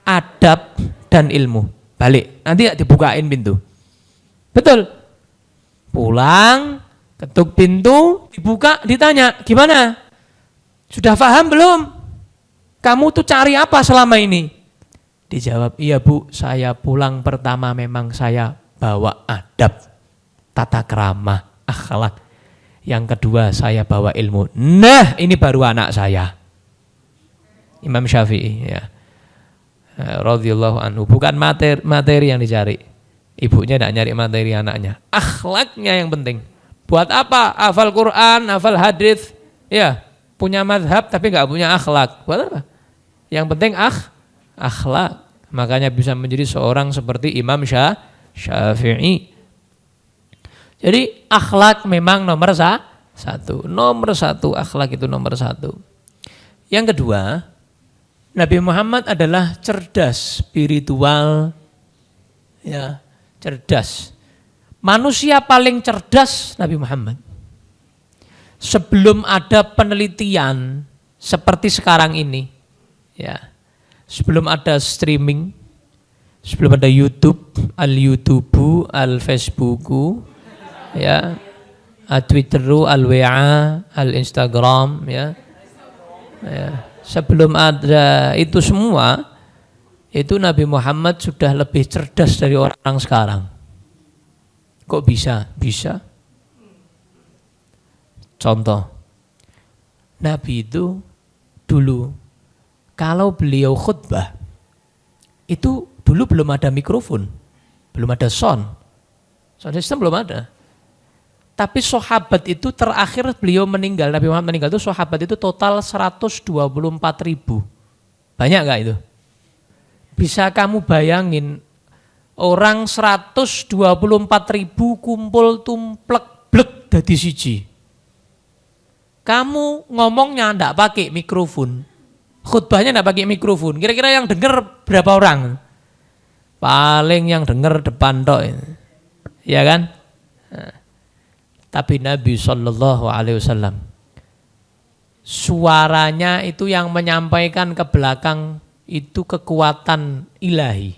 Adab dan ilmu. Balik, nanti dibukain pintu. Betul. Pulang, ketuk pintu, dibuka, ditanya, gimana? Sudah paham belum? Kamu tuh cari apa selama ini? Dijawab, iya Bu, saya pulang pertama memang saya bawa adab, tata krama, akhlak. Yang kedua saya bawa ilmu. Nah, ini baru anak saya. Imam Syafi'i ya. Radhiyallahu anhu, bukan materi yang dicari. Ibunya tidak nyari materi anaknya. Akhlaknya yang penting. Buat apa? Hafal Quran, hafal hadis, ya, punya mazhab tapi nggak punya akhlak. Buat apa? Yang penting akhlak. Makanya bisa menjadi seorang seperti Imam Syafi'i. Jadi akhlak memang nomor satu. Nomor satu, akhlak itu nomor satu. Yang kedua, Nabi Muhammad adalah cerdas, spiritual, ya, cerdas. Manusia paling cerdas Nabi Muhammad. Sebelum ada penelitian seperti sekarang ini, ya, sebelum ada streaming, sebelum ada YouTube, al-YouTubu, al-Facebooku, ya, Twitteru, al-WA, al-Instagram, ya. Sebelum ada itu semua, itu Nabi Muhammad sudah lebih cerdas dari orang sekarang. Kok bisa? Bisa. Contoh, Nabi itu dulu kalau beliau khutbah, itu dulu belum ada mikrofon, belum ada sound system belum ada. Tapi sahabat itu terakhir beliau meninggal, Nabi Muhammad meninggal itu sahabat itu total 124.000. Banyak gak itu? Bisa kamu bayangin orang 124.000 kumpul tumplek blek dadi siji. Kamu ngomongnya ndak pakai mikrofon. Khutbahnya ndak pakai mikrofon. Kira-kira yang dengar berapa orang? Paling yang dengar depan tok. Ya kan? Nah. Tapi Nabi SAW suaranya itu yang menyampaikan ke belakang itu kekuatan ilahi.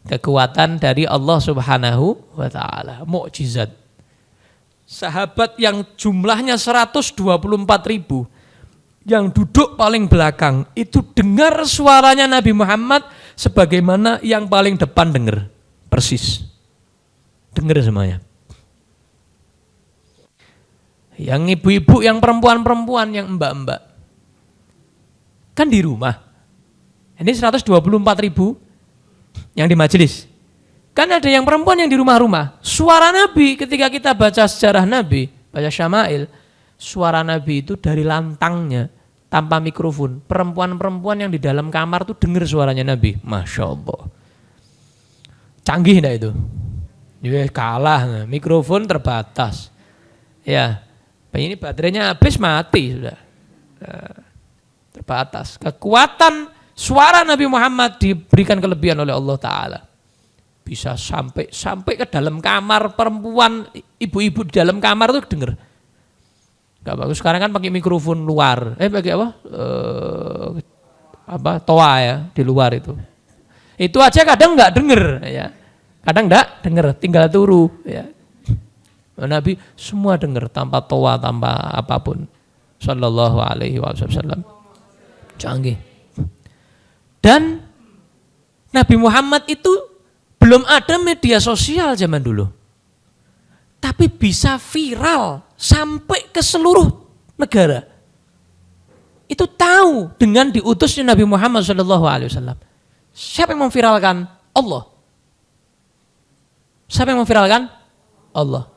Kekuatan dari Allah Subhanahu wa Ta'ala, mukjizat. Sahabat yang jumlahnya 124.000 yang duduk paling belakang itu dengar suaranya Nabi Muhammad sebagaimana yang paling depan dengar. Persis. Dengar semuanya. Yang ibu-ibu, yang perempuan-perempuan, yang mbak-mbak. Kan di rumah. Ini 124.000 yang di majelis. Kan ada yang perempuan yang di rumah-rumah. Suara Nabi ketika kita baca sejarah Nabi, baca syama'il, suara Nabi itu dari lantangnya, tanpa mikrofon. Perempuan-perempuan yang di dalam kamar tuh dengar suaranya Nabi. Masya Allah. Canggih enggak itu? Ya kalah, mikrofon terbatas. Ya. Ini baterainya habis mati sudah. Terbatas. Kekuatan suara Nabi Muhammad diberikan kelebihan oleh Allah Ta'ala. Bisa sampai ke dalam kamar perempuan, ibu-ibu di dalam kamar tuh dengar. Gak bagus. Sekarang kan pakai mikrofon luar. Pakai apa? Toa ya di luar itu. Itu aja kadang nggak dengar ya. Kadang nggak dengar, tinggal turu ya. Nabi semua dengar tanpa toa, tanpa apapun. Sallallahu alaihi wasallam. Canggih. Dan Nabi Muhammad itu belum ada media sosial zaman dulu. Tapi bisa viral sampai ke seluruh negara. Itu tahu dengan diutusnya Nabi Muhammad sallallahu alaihi wasallam. Siapa yang memviralkan? Allah. Siapa yang memviralkan? Allah.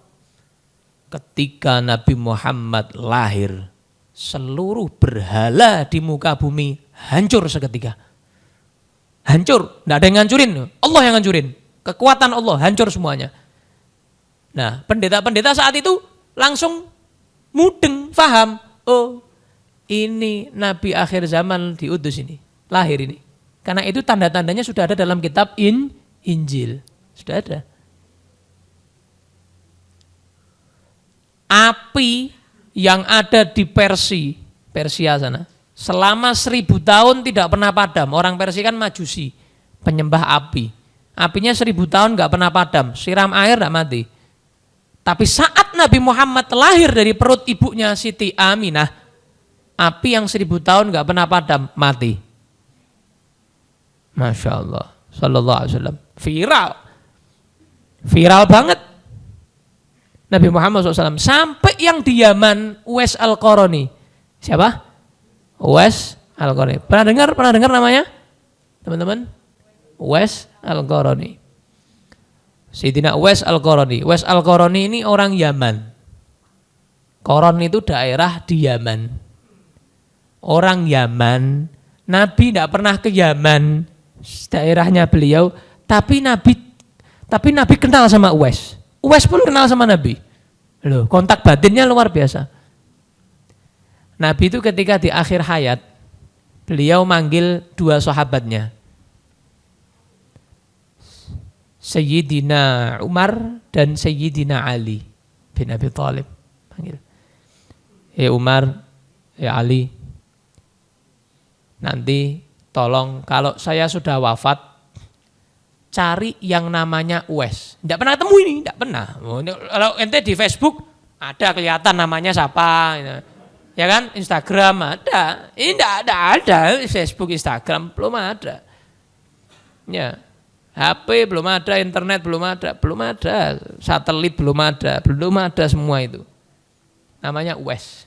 Ketika Nabi Muhammad lahir, seluruh berhala di muka bumi hancur seketika. Hancur, tidak ada yang ngancurin. Allah yang ngancurin. Kekuatan Allah hancur semuanya. Nah, pendeta-pendeta saat itu langsung mudeng, paham. Oh, ini Nabi akhir zaman diutus ini, lahir ini. Karena itu tanda-tandanya sudah ada dalam kitab Injil. Sudah ada. api yang ada di Persia sana, selama 1000 tahun tidak pernah padam. Orang Persia kan majusi, penyembah api. Apinya 1000 tahun nggak pernah padam, siram air nggak mati. Tapi saat Nabi Muhammad lahir dari perut ibunya Siti Aminah, api yang 1000 tahun nggak pernah padam, mati. Masya Allah, Sallallahu Alaihi Wasallam, viral banget. Nabi Muhammad SAW sampai yang di Yaman, Uwais Al-Qarani. Siapa? Uwais Al-Qarani. Pernah dengar namanya? Teman-teman? Uwais Al-Qarani. Sayyidina Uwais Al-Qarani. Uwais Al-Qarani ini orang Yaman. Qaran itu daerah di Yaman. Orang Yaman, Nabi tidak pernah ke Yaman, daerahnya beliau, tapi Nabi kenal sama Uwais. Uwais pun kenal sama Nabi. Loh, kontak batinnya luar biasa. Nabi itu ketika di akhir hayat, beliau manggil 2 sahabatnya, Sayyidina Umar dan Sayyidina Ali bin Abi Thalib. Panggil, Umar, Ali, nanti tolong kalau saya sudah wafat, cari yang namanya Uwais. Tidak pernah ketemu ini, tidak pernah. Kalau ente di Facebook ada kelihatan namanya siapa, ya kan? Instagram ada. Ini tidak ada. Facebook, Instagram belum ada. Ya, HP belum ada, internet belum ada, satelit belum ada semua itu. Namanya Uwais.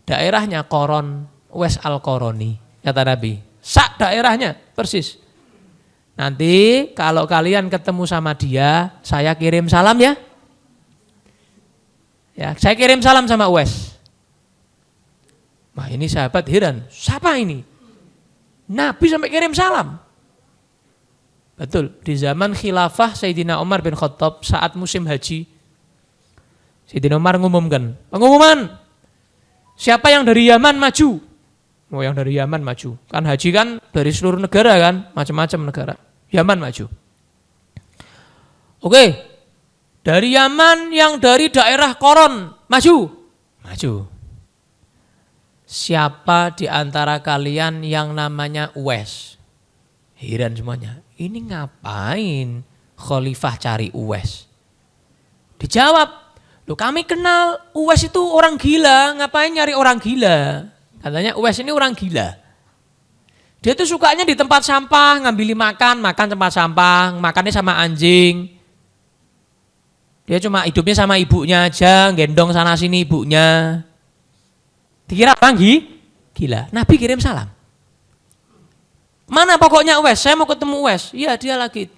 Daerahnya Qaran, Uwais Al-Qarani, kata Nabi. Sak daerahnya persis. Nanti kalau kalian ketemu sama dia, saya kirim salam ya. Ya, saya kirim salam sama Uwais. Wah, ini sahabat heran, siapa ini? Nabi sampai kirim salam. Betul, di zaman khilafah Sayyidina Umar bin Khattab saat musim haji, Sayyidina Umar mengumumkan, pengumuman, siapa yang dari Yaman maju? Oh, yang dari Yaman maju. Kan haji kan dari seluruh negara kan, macam-macam negara. Yaman maju. Oke, dari Yaman yang dari daerah Qaran maju. Siapa di antara kalian yang namanya Uwais? Heran semuanya. Ini ngapain khalifah cari Uwais? Dijawab, loh kami kenal Uwais itu orang gila, ngapain nyari orang gila? Katanya Uwais ini orang gila. Dia tuh sukanya di tempat sampah, ngambil makan tempat sampah, makannya sama anjing. Dia cuma hidupnya sama ibunya aja, gendong sana sini ibunya. Dikira orang gila. Nabi kirim salam. Mana pokoknya Uwais? Saya mau ketemu Uwais. Iya, dia lagi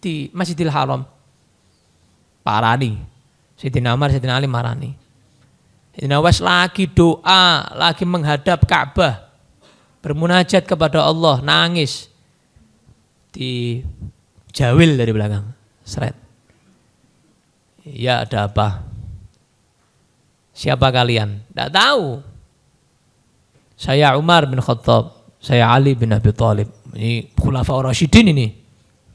di Masjidil Haram. Parani. Sayyidina Umar, Sayyidina Ali marani. Sayyidina Uwais lagi doa, lagi menghadap Ka'bah, bermunajat kepada Allah, nangis. Di jawil dari belakang, seret. Ya, ada apa? Siapa kalian? Tidak tahu. Saya Umar bin Khattab, saya Ali bin Abi Thalib. Ini Khulafaur Rasyidin ini.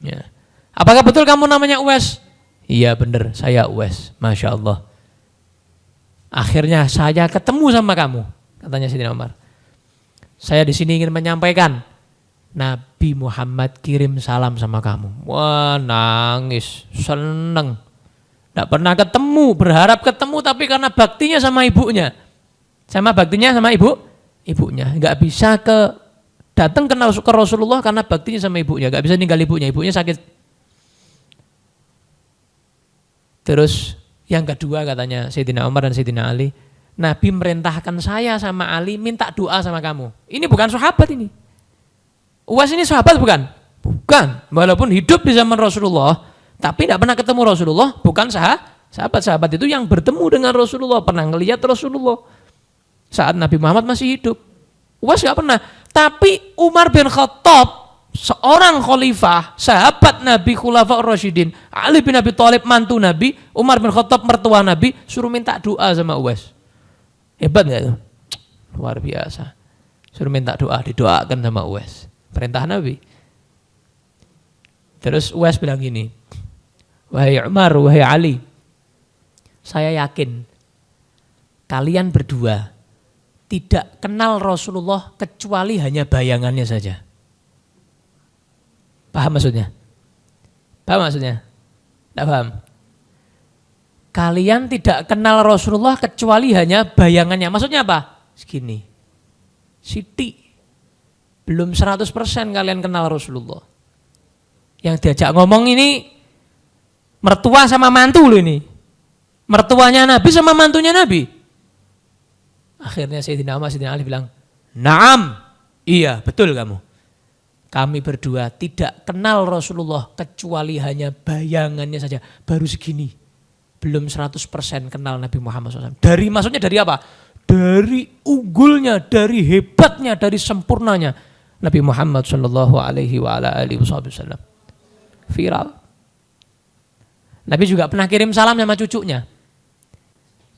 Ya. Apakah betul kamu namanya Uwais? Iya benar, saya Uwais. Masya Allah. Akhirnya saya ketemu sama kamu, katanya Sayyidina Umar. Saya di sini ingin menyampaikan, Nabi Muhammad kirim salam sama kamu. Wah, nangis, seneng. Tidak pernah ketemu, berharap ketemu, tapi karena baktinya sama ibunya. Sama baktinya sama ibunya. Nggak bisa datang ke Rasulullah karena baktinya sama ibunya. Nggak bisa ninggal ibunya sakit. Terus yang kedua katanya Sayyidina Umar dan Sayyidina Ali, Nabi merintahkan saya sama Ali minta doa sama kamu. Ini bukan sahabat ini. Uwais ini sahabat bukan? Bukan. Walaupun hidup di zaman Rasulullah, tapi tidak pernah ketemu Rasulullah, bukan sahabat-sahabat itu yang bertemu dengan Rasulullah, pernah ngelihat Rasulullah saat Nabi Muhammad masih hidup. Uwais nggak pernah. Tapi Umar bin Khattab, seorang khalifah, sahabat Nabi, Khulafaur Rasyidin, Ali bin Abi Thalib mantu Nabi, Umar bin Khattab mertua Nabi, suruh minta doa sama Uwais. Hebat nggak itu? Luar biasa. Suruh minta doa, didoakan sama Uwais. Perintah Nabi. Terus Uwais bilang gini, wahai Umar, wahai Ali, saya yakin kalian berdua tidak kenal Rasulullah kecuali hanya bayangannya saja. Paham maksudnya? Paham maksudnya? Tidak paham? Kalian tidak kenal Rasulullah kecuali hanya bayangannya. Maksudnya apa? Segini. Siti. Belum 100% kalian kenal Rasulullah. Yang diajak ngomong ini mertua sama mantu loh ini. Mertuanya Nabi sama mantunya Nabi. Akhirnya Sayyidina Umar, Sayyidina Ali bilang, "Naam, iya betul kamu. Kami berdua tidak kenal Rasulullah kecuali hanya bayangannya saja. Baru segini. Belum 100% kenal Nabi Muhammad SAW. Maksudnya dari apa? Dari unggulnya, dari hebatnya, dari sempurnanya Nabi Muhammad SAW. Viral. Nabi juga pernah kirim salam sama cucunya.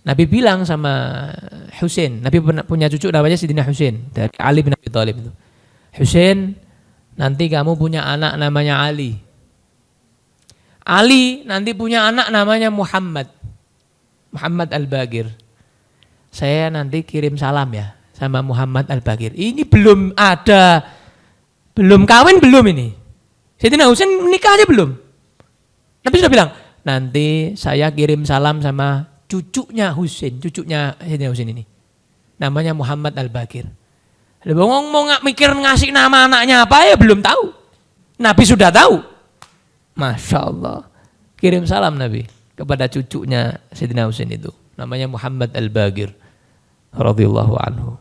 Nabi bilang sama Husain, Nabi punya cucu namanya Sayyidina Husain dari Ali bin Abi Thalib itu. Husain, nanti kamu punya anak namanya Ali. Ali nanti punya anak namanya Muhammad. Muhammad Al-Bagir. Saya nanti kirim salam ya sama Muhammad Al-Bagir. Ini belum ada, belum kawin belum ini. Sayyidina Husain menikah aja belum. Nabi sudah bilang, nanti saya kirim salam sama cucunya Husain, cucunya Sayyidina Husain ini. Namanya Muhammad Al-Bagir. Mau mikir ngasih nama anaknya apa ya belum tahu. Nabi sudah tahu. Masya Allah. Kirim salam Nabi kepada cucunya Sayyidina Husain itu. Namanya Muhammad Al-Bagir. Radhiyallahu anhu.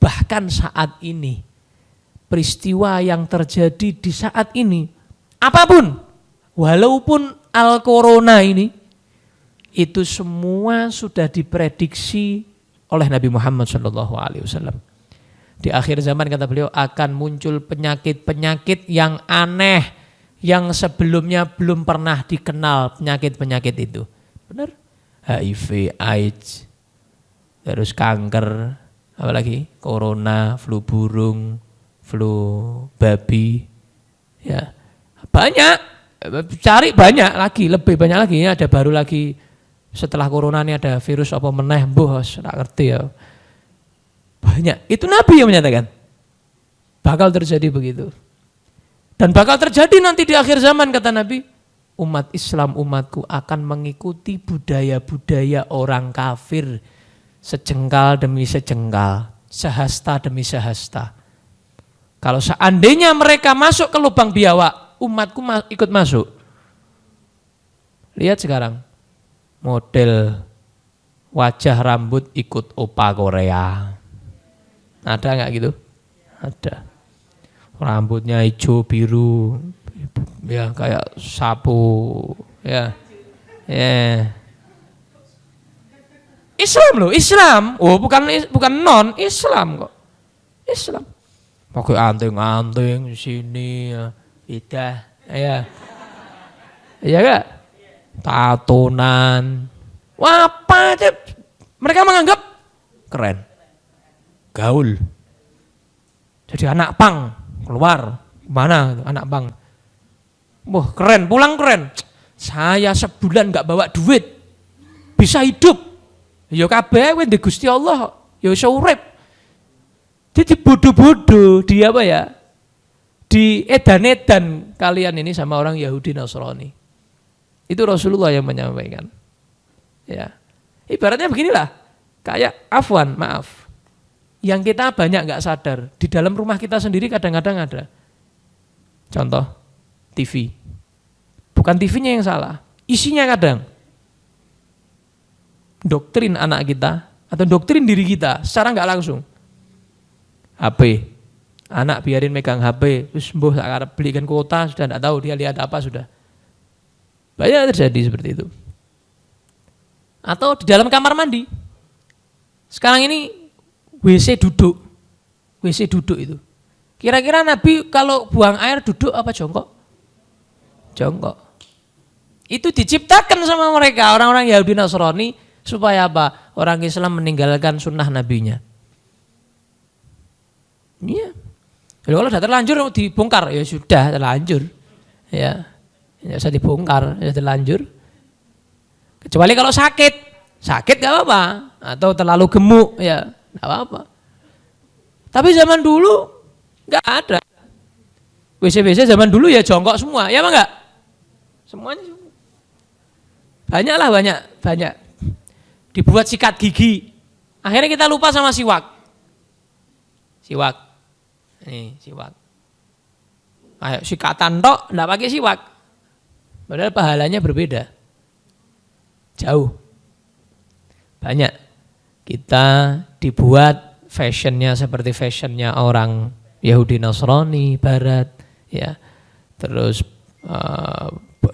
Bahkan saat ini, peristiwa yang terjadi di saat ini, apapun, walaupun Al-Corona ini, itu semua sudah diprediksi oleh Nabi Muhammad SAW. Di akhir zaman kata beliau akan muncul penyakit-penyakit yang aneh yang sebelumnya belum pernah dikenal penyakit-penyakit itu. Benar? HIV, AIDS, terus kanker, apalagi corona, flu burung, flu babi. Ya. Banyak, cari banyak lagi, lebih banyak lagi. Ada baru lagi setelah corona ini ada virus apa meneh, bos, enggak ngerti ya. Banyak, itu Nabi yang menyatakan bakal terjadi begitu. Dan bakal terjadi nanti di akhir zaman kata Nabi, umat Islam, umatku akan mengikuti budaya-budaya orang kafir sejengkal demi sejengkal, sehasta demi sehasta. Kalau seandainya mereka masuk ke lubang biawak, umatku ikut masuk. Lihat sekarang, model wajah rambut ikut opa Korea. Ada nggak gitu? Ada. Rambutnya hijau biru, ya kayak sapu, ya. Islam loh, Islam. Oh bukan non Islam kok. Islam. Pakai anting-anting di sini, ya. Beda, ya. Iya gak? Tatonan. Wah, apa aja. Mereka menganggap keren. Gaul. Jadi anak pang keluar mana anak pang. Wah keren, pulang keren. Saya sebulan nggak bawa duit bisa hidup. Ya kabeh kowe ndek Gusti Allah, ya iso urip. Jadi bodoh-bodoh di apa ya? Di edan-edan kalian ini sama orang Yahudi Nasrani. Itu Rasulullah yang menyampaikan. Ya. Ibaratnya beginilah. Kayak afwan, maaf. Yang kita banyak nggak sadar, di dalam rumah kita sendiri kadang-kadang ada. Contoh, TV. Bukan TV-nya yang salah, isinya kadang. Doktrin anak kita, atau doktrin diri kita, secara nggak langsung. HP, anak biarin megang HP, terus mbuh tak belikan kuota, sudah nggak tahu dia lihat apa sudah. Banyak terjadi seperti itu. Atau di dalam kamar mandi. Sekarang ini, WC duduk itu. Kira-kira Nabi kalau buang air duduk apa jongkok? Jongkok. Itu diciptakan sama mereka, orang-orang Yahudi Nasrani, supaya apa? Orang Islam meninggalkan sunnah nabinya. Iya. Jadi kalau sudah terlanjur dibongkar, ya sudah terlanjur. Ya, tidak usah dibongkar, ya terlanjur. Kecuali kalau sakit, Sakit gak apa-apa, atau terlalu gemuk ya gak apa-apa. Tapi zaman dulu gak ada. WC-WC zaman dulu ya jongkok semua, ya apa enggak? Semuanya banyak. Dibuat sikat gigi. Akhirnya kita lupa sama siwak. Nih, siwak. Ayo sikatan tok enggak pakai siwak. Padahal pahalanya berbeda. Jauh. Banyak. Kita dibuat fashionnya seperti fashionnya orang Yahudi Nasrani Barat, ya. Terus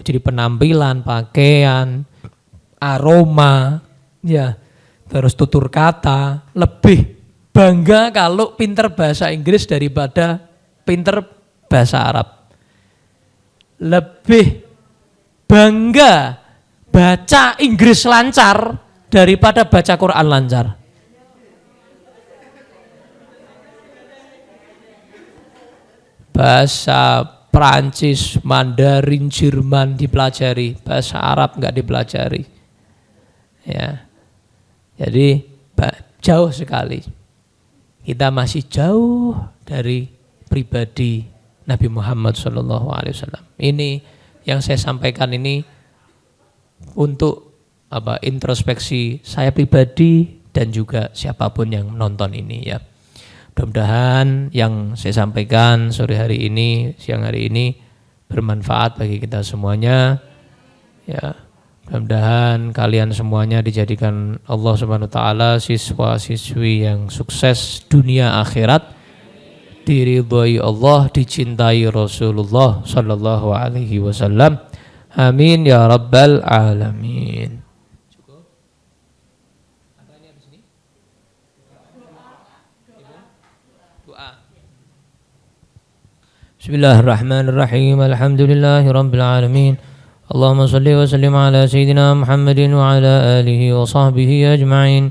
jadi penampilan, pakaian, aroma, ya. Terus tutur kata, lebih bangga kalau pinter bahasa Inggris daripada pinter bahasa Arab. Lebih bangga baca Inggris lancar daripada baca Quran lancar. Bahasa Prancis, Mandarin, Jerman dipelajari, bahasa Arab enggak dipelajari. Ya. Jadi jauh sekali. Kita masih jauh dari pribadi Nabi Muhammad SAW. Ini yang saya sampaikan ini untuk introspeksi saya pribadi dan juga siapapun yang nonton ini ya. Mudah-mudahan yang saya sampaikan sore hari ini, siang hari ini bermanfaat bagi kita semuanya. Ya, mudah-mudahan kalian semuanya dijadikan Allah Subhanahu wa taala siswa-siswi yang sukses dunia akhirat, diridhoi Allah, dicintai Rasulullah sallallahu alaihi wasallam. Amin ya rabbal alamin. Bismillahirrahmanirrahim. Alhamdulillahi rabbil alamin. Allahumma salli wa sallim ala sayyidina Muhammadin wa ala alihi wa sahbihi ajma'in.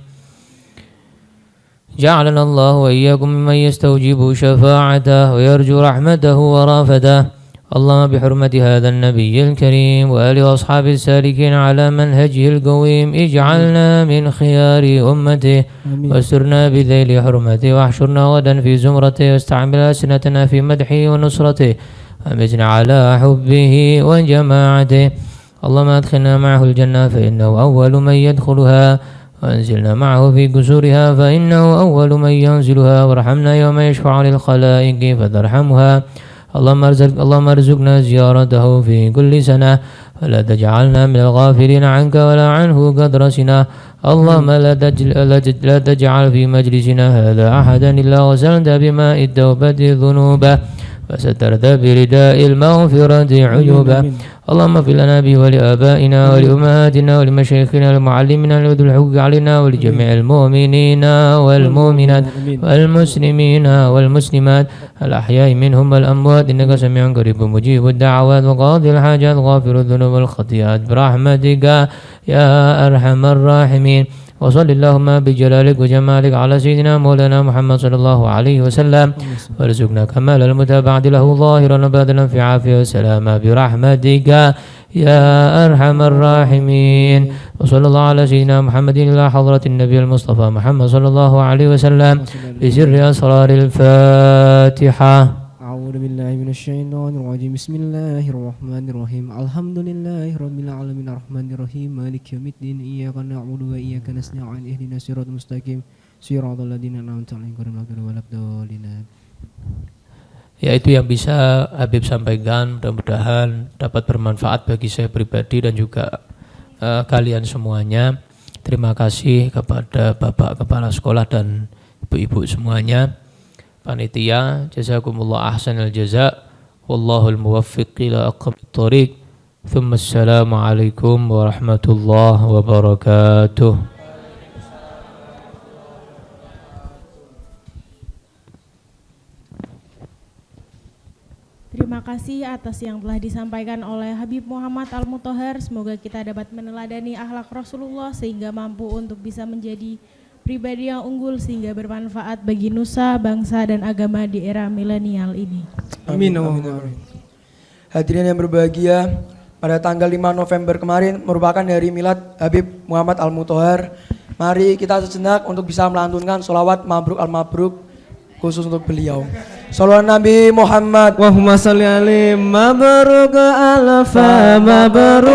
Ja'alana Allah wa iyyakum mimman yastawjibu syafa'atahu wa yarju rahmatahu wa rafatahu. اللهم بحرمة هذا النبي الكريم وآله وأصحابه السالكين على منهجه القويم اجعلنا من خيار أمته واسترنا بذيل حرمته واحشرنا غدا في زمرته واستعمل ألسنتنا في مدحه ونصرته وأمتنا على حبه وجماعته. اللهم أدخلنا معه الجنة فإنه أول من يدخلها وأنزلنا معه في قصورها فإنه أول من ينزلها وارحمنا يوم يشفع للخلائق فترحمها. اللهم ارزقنا زيارته في كل سنة ولا تجعلنا من الغافلين عنك ولا عنه قدر سنة. اللهم لا تجعل في مجلسنا هذا أحدا إلا غسلت بماء التوبة ذنوبه وسترت برداء المغفرة عيوبه. اللهم اغفر لنا به ولآبائنا ولأمهاتنا ولمشايخنا ولمعلمنا ولذوي الحقوق علينا ولجميع المؤمنين والمؤمنات والمسلمين والمسلمات الأحياء منهم والأموات إنك سميع قريب مجيب الدعوات وقاضي الحاجات غافر الذنوب والخطيئات برحمتك يا أرحم الراحمين. وصل اللهم بجلالك وجمالك على سيدنا مولانا محمد صلى الله عليه وسلم وارزقنا كمال المتابعة له ظاهرا وباطنا في عافية وسلامة برحمتك يا أرحم الراحمين. وصلى الله على سيدنا محمد إلى حضرة النبي المصطفى محمد صلى الله عليه وسلم بسر أسرار الفاتحة. أعوذ بالله من الشيطان الرجيم. بسم الله الرحمن الرحيم. الحمد لله رب العالمين الرحمن الرحيم مالك يوم الدين إياك نعبد وإياك نستعين اهدنا الصراط المستقيم صراط الذين أنعمت عليهم غير المغضوب عليهم ولا الضالين. Ya, itu yang bisa Habib sampaikan, mudah-mudahan dapat bermanfaat bagi saya pribadi dan juga kalian semuanya. Terima kasih kepada Bapak Kepala Sekolah dan Ibu-ibu semuanya. Panitia, jazakumullah ahsanal jaza. Wallahul muwaffiq ila aqwamit thoriq. Thumma assalamu alaikum warahmatullahi wabarakatuh. Terima kasih atas yang telah disampaikan oleh Habib Muhammad Al-Mutahhar. Semoga kita dapat meneladani akhlak Rasulullah sehingga mampu untuk bisa menjadi pribadi yang unggul sehingga bermanfaat bagi nusa, bangsa, dan agama di era milenial ini. Amin. Hadirin yang berbahagia, pada tanggal 5 November kemarin merupakan hari milad Habib Muhammad Al-Muthohar. Mari kita sejenak untuk bisa melantunkan sholawat mabruk al-mabruk khusus untuk beliau. Shalawat Nabi Muhammad. Allahumma sholli alaihi mabruk alfa mabruk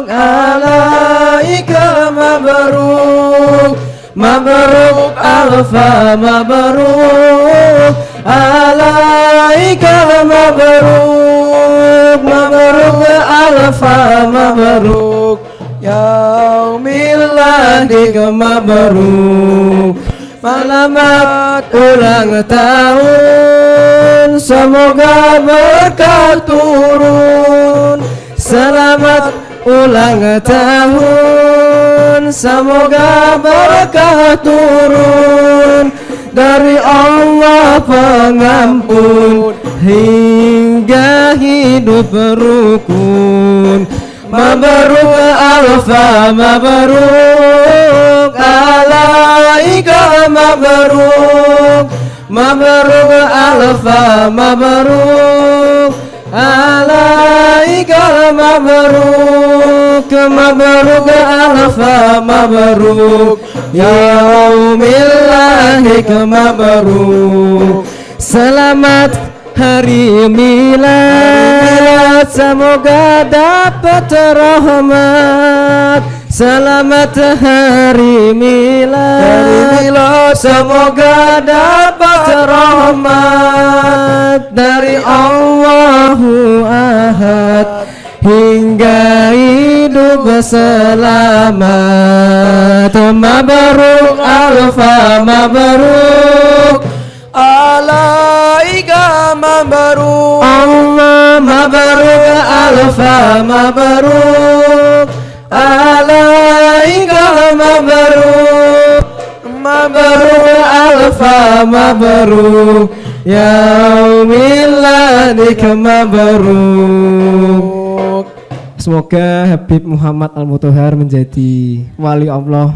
alaika mabruk mabruk alfa mabruk alaika mabruk mabruk alfa mabruk yaumil lahdik mabruk. Selamat ulang tahun, semoga berkah turun. Selamat ulang tahun, semoga berkah turun dari Allah pengampun hingga hidup rukun. Mabruk alfa mabruk alaika mabruk mabruk alfa mabruk alaika mabruk mabruk alfa mabruk yaumil lahik mabruk. Selamat hari milad, semoga dapat rahmat. Selamat hari milad, semoga dapat rahmat dari Allahu Ahad hingga hidup selamat. Mabruk alfa mabruk alaika mabruk Allah mabruk alfa mabruk alaika mabruk mabruk alfa mabruk yaumil lahdik mabruk. Semoga Habib Muhammad Al-Muthohar menjadi wali Allah.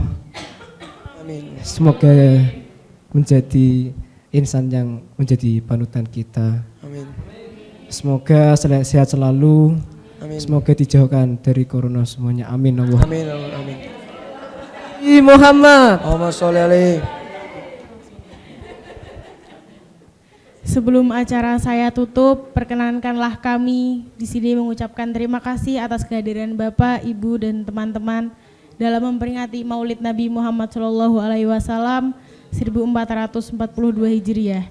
Amin. Semoga menjadi insan yang menjadi panutan kita. Amin. Semoga sehat selalu. Amin. Semoga dijauhkan dari corona semuanya. Amin Allah. Amin. Amin. Muhammad. Allahumma sholli alaihi. Sebelum acara saya tutup, perkenankanlah kami di sini mengucapkan terima kasih atas kehadiran Bapak, Ibu, dan teman-teman dalam memperingati Maulid Nabi Muhammad SAW 1442 Hijriah.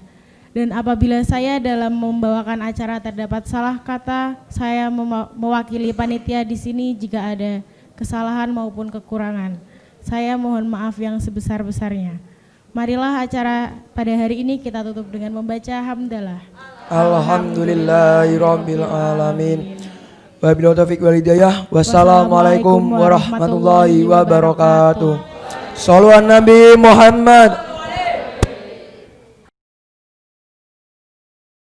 Dan apabila saya dalam membawakan acara terdapat salah kata, saya mewakili panitia di sini jika ada kesalahan maupun kekurangan. Saya mohon maaf yang sebesar-besarnya. Marilah acara pada hari ini kita tutup dengan membaca hamdalah. Alhamdulillahirabbil alamin. Wabillahi taufiq wal hidayah. Wassalamualaikum warahmatullahi wabarakatuh. Shalawat Nabi Muhammad.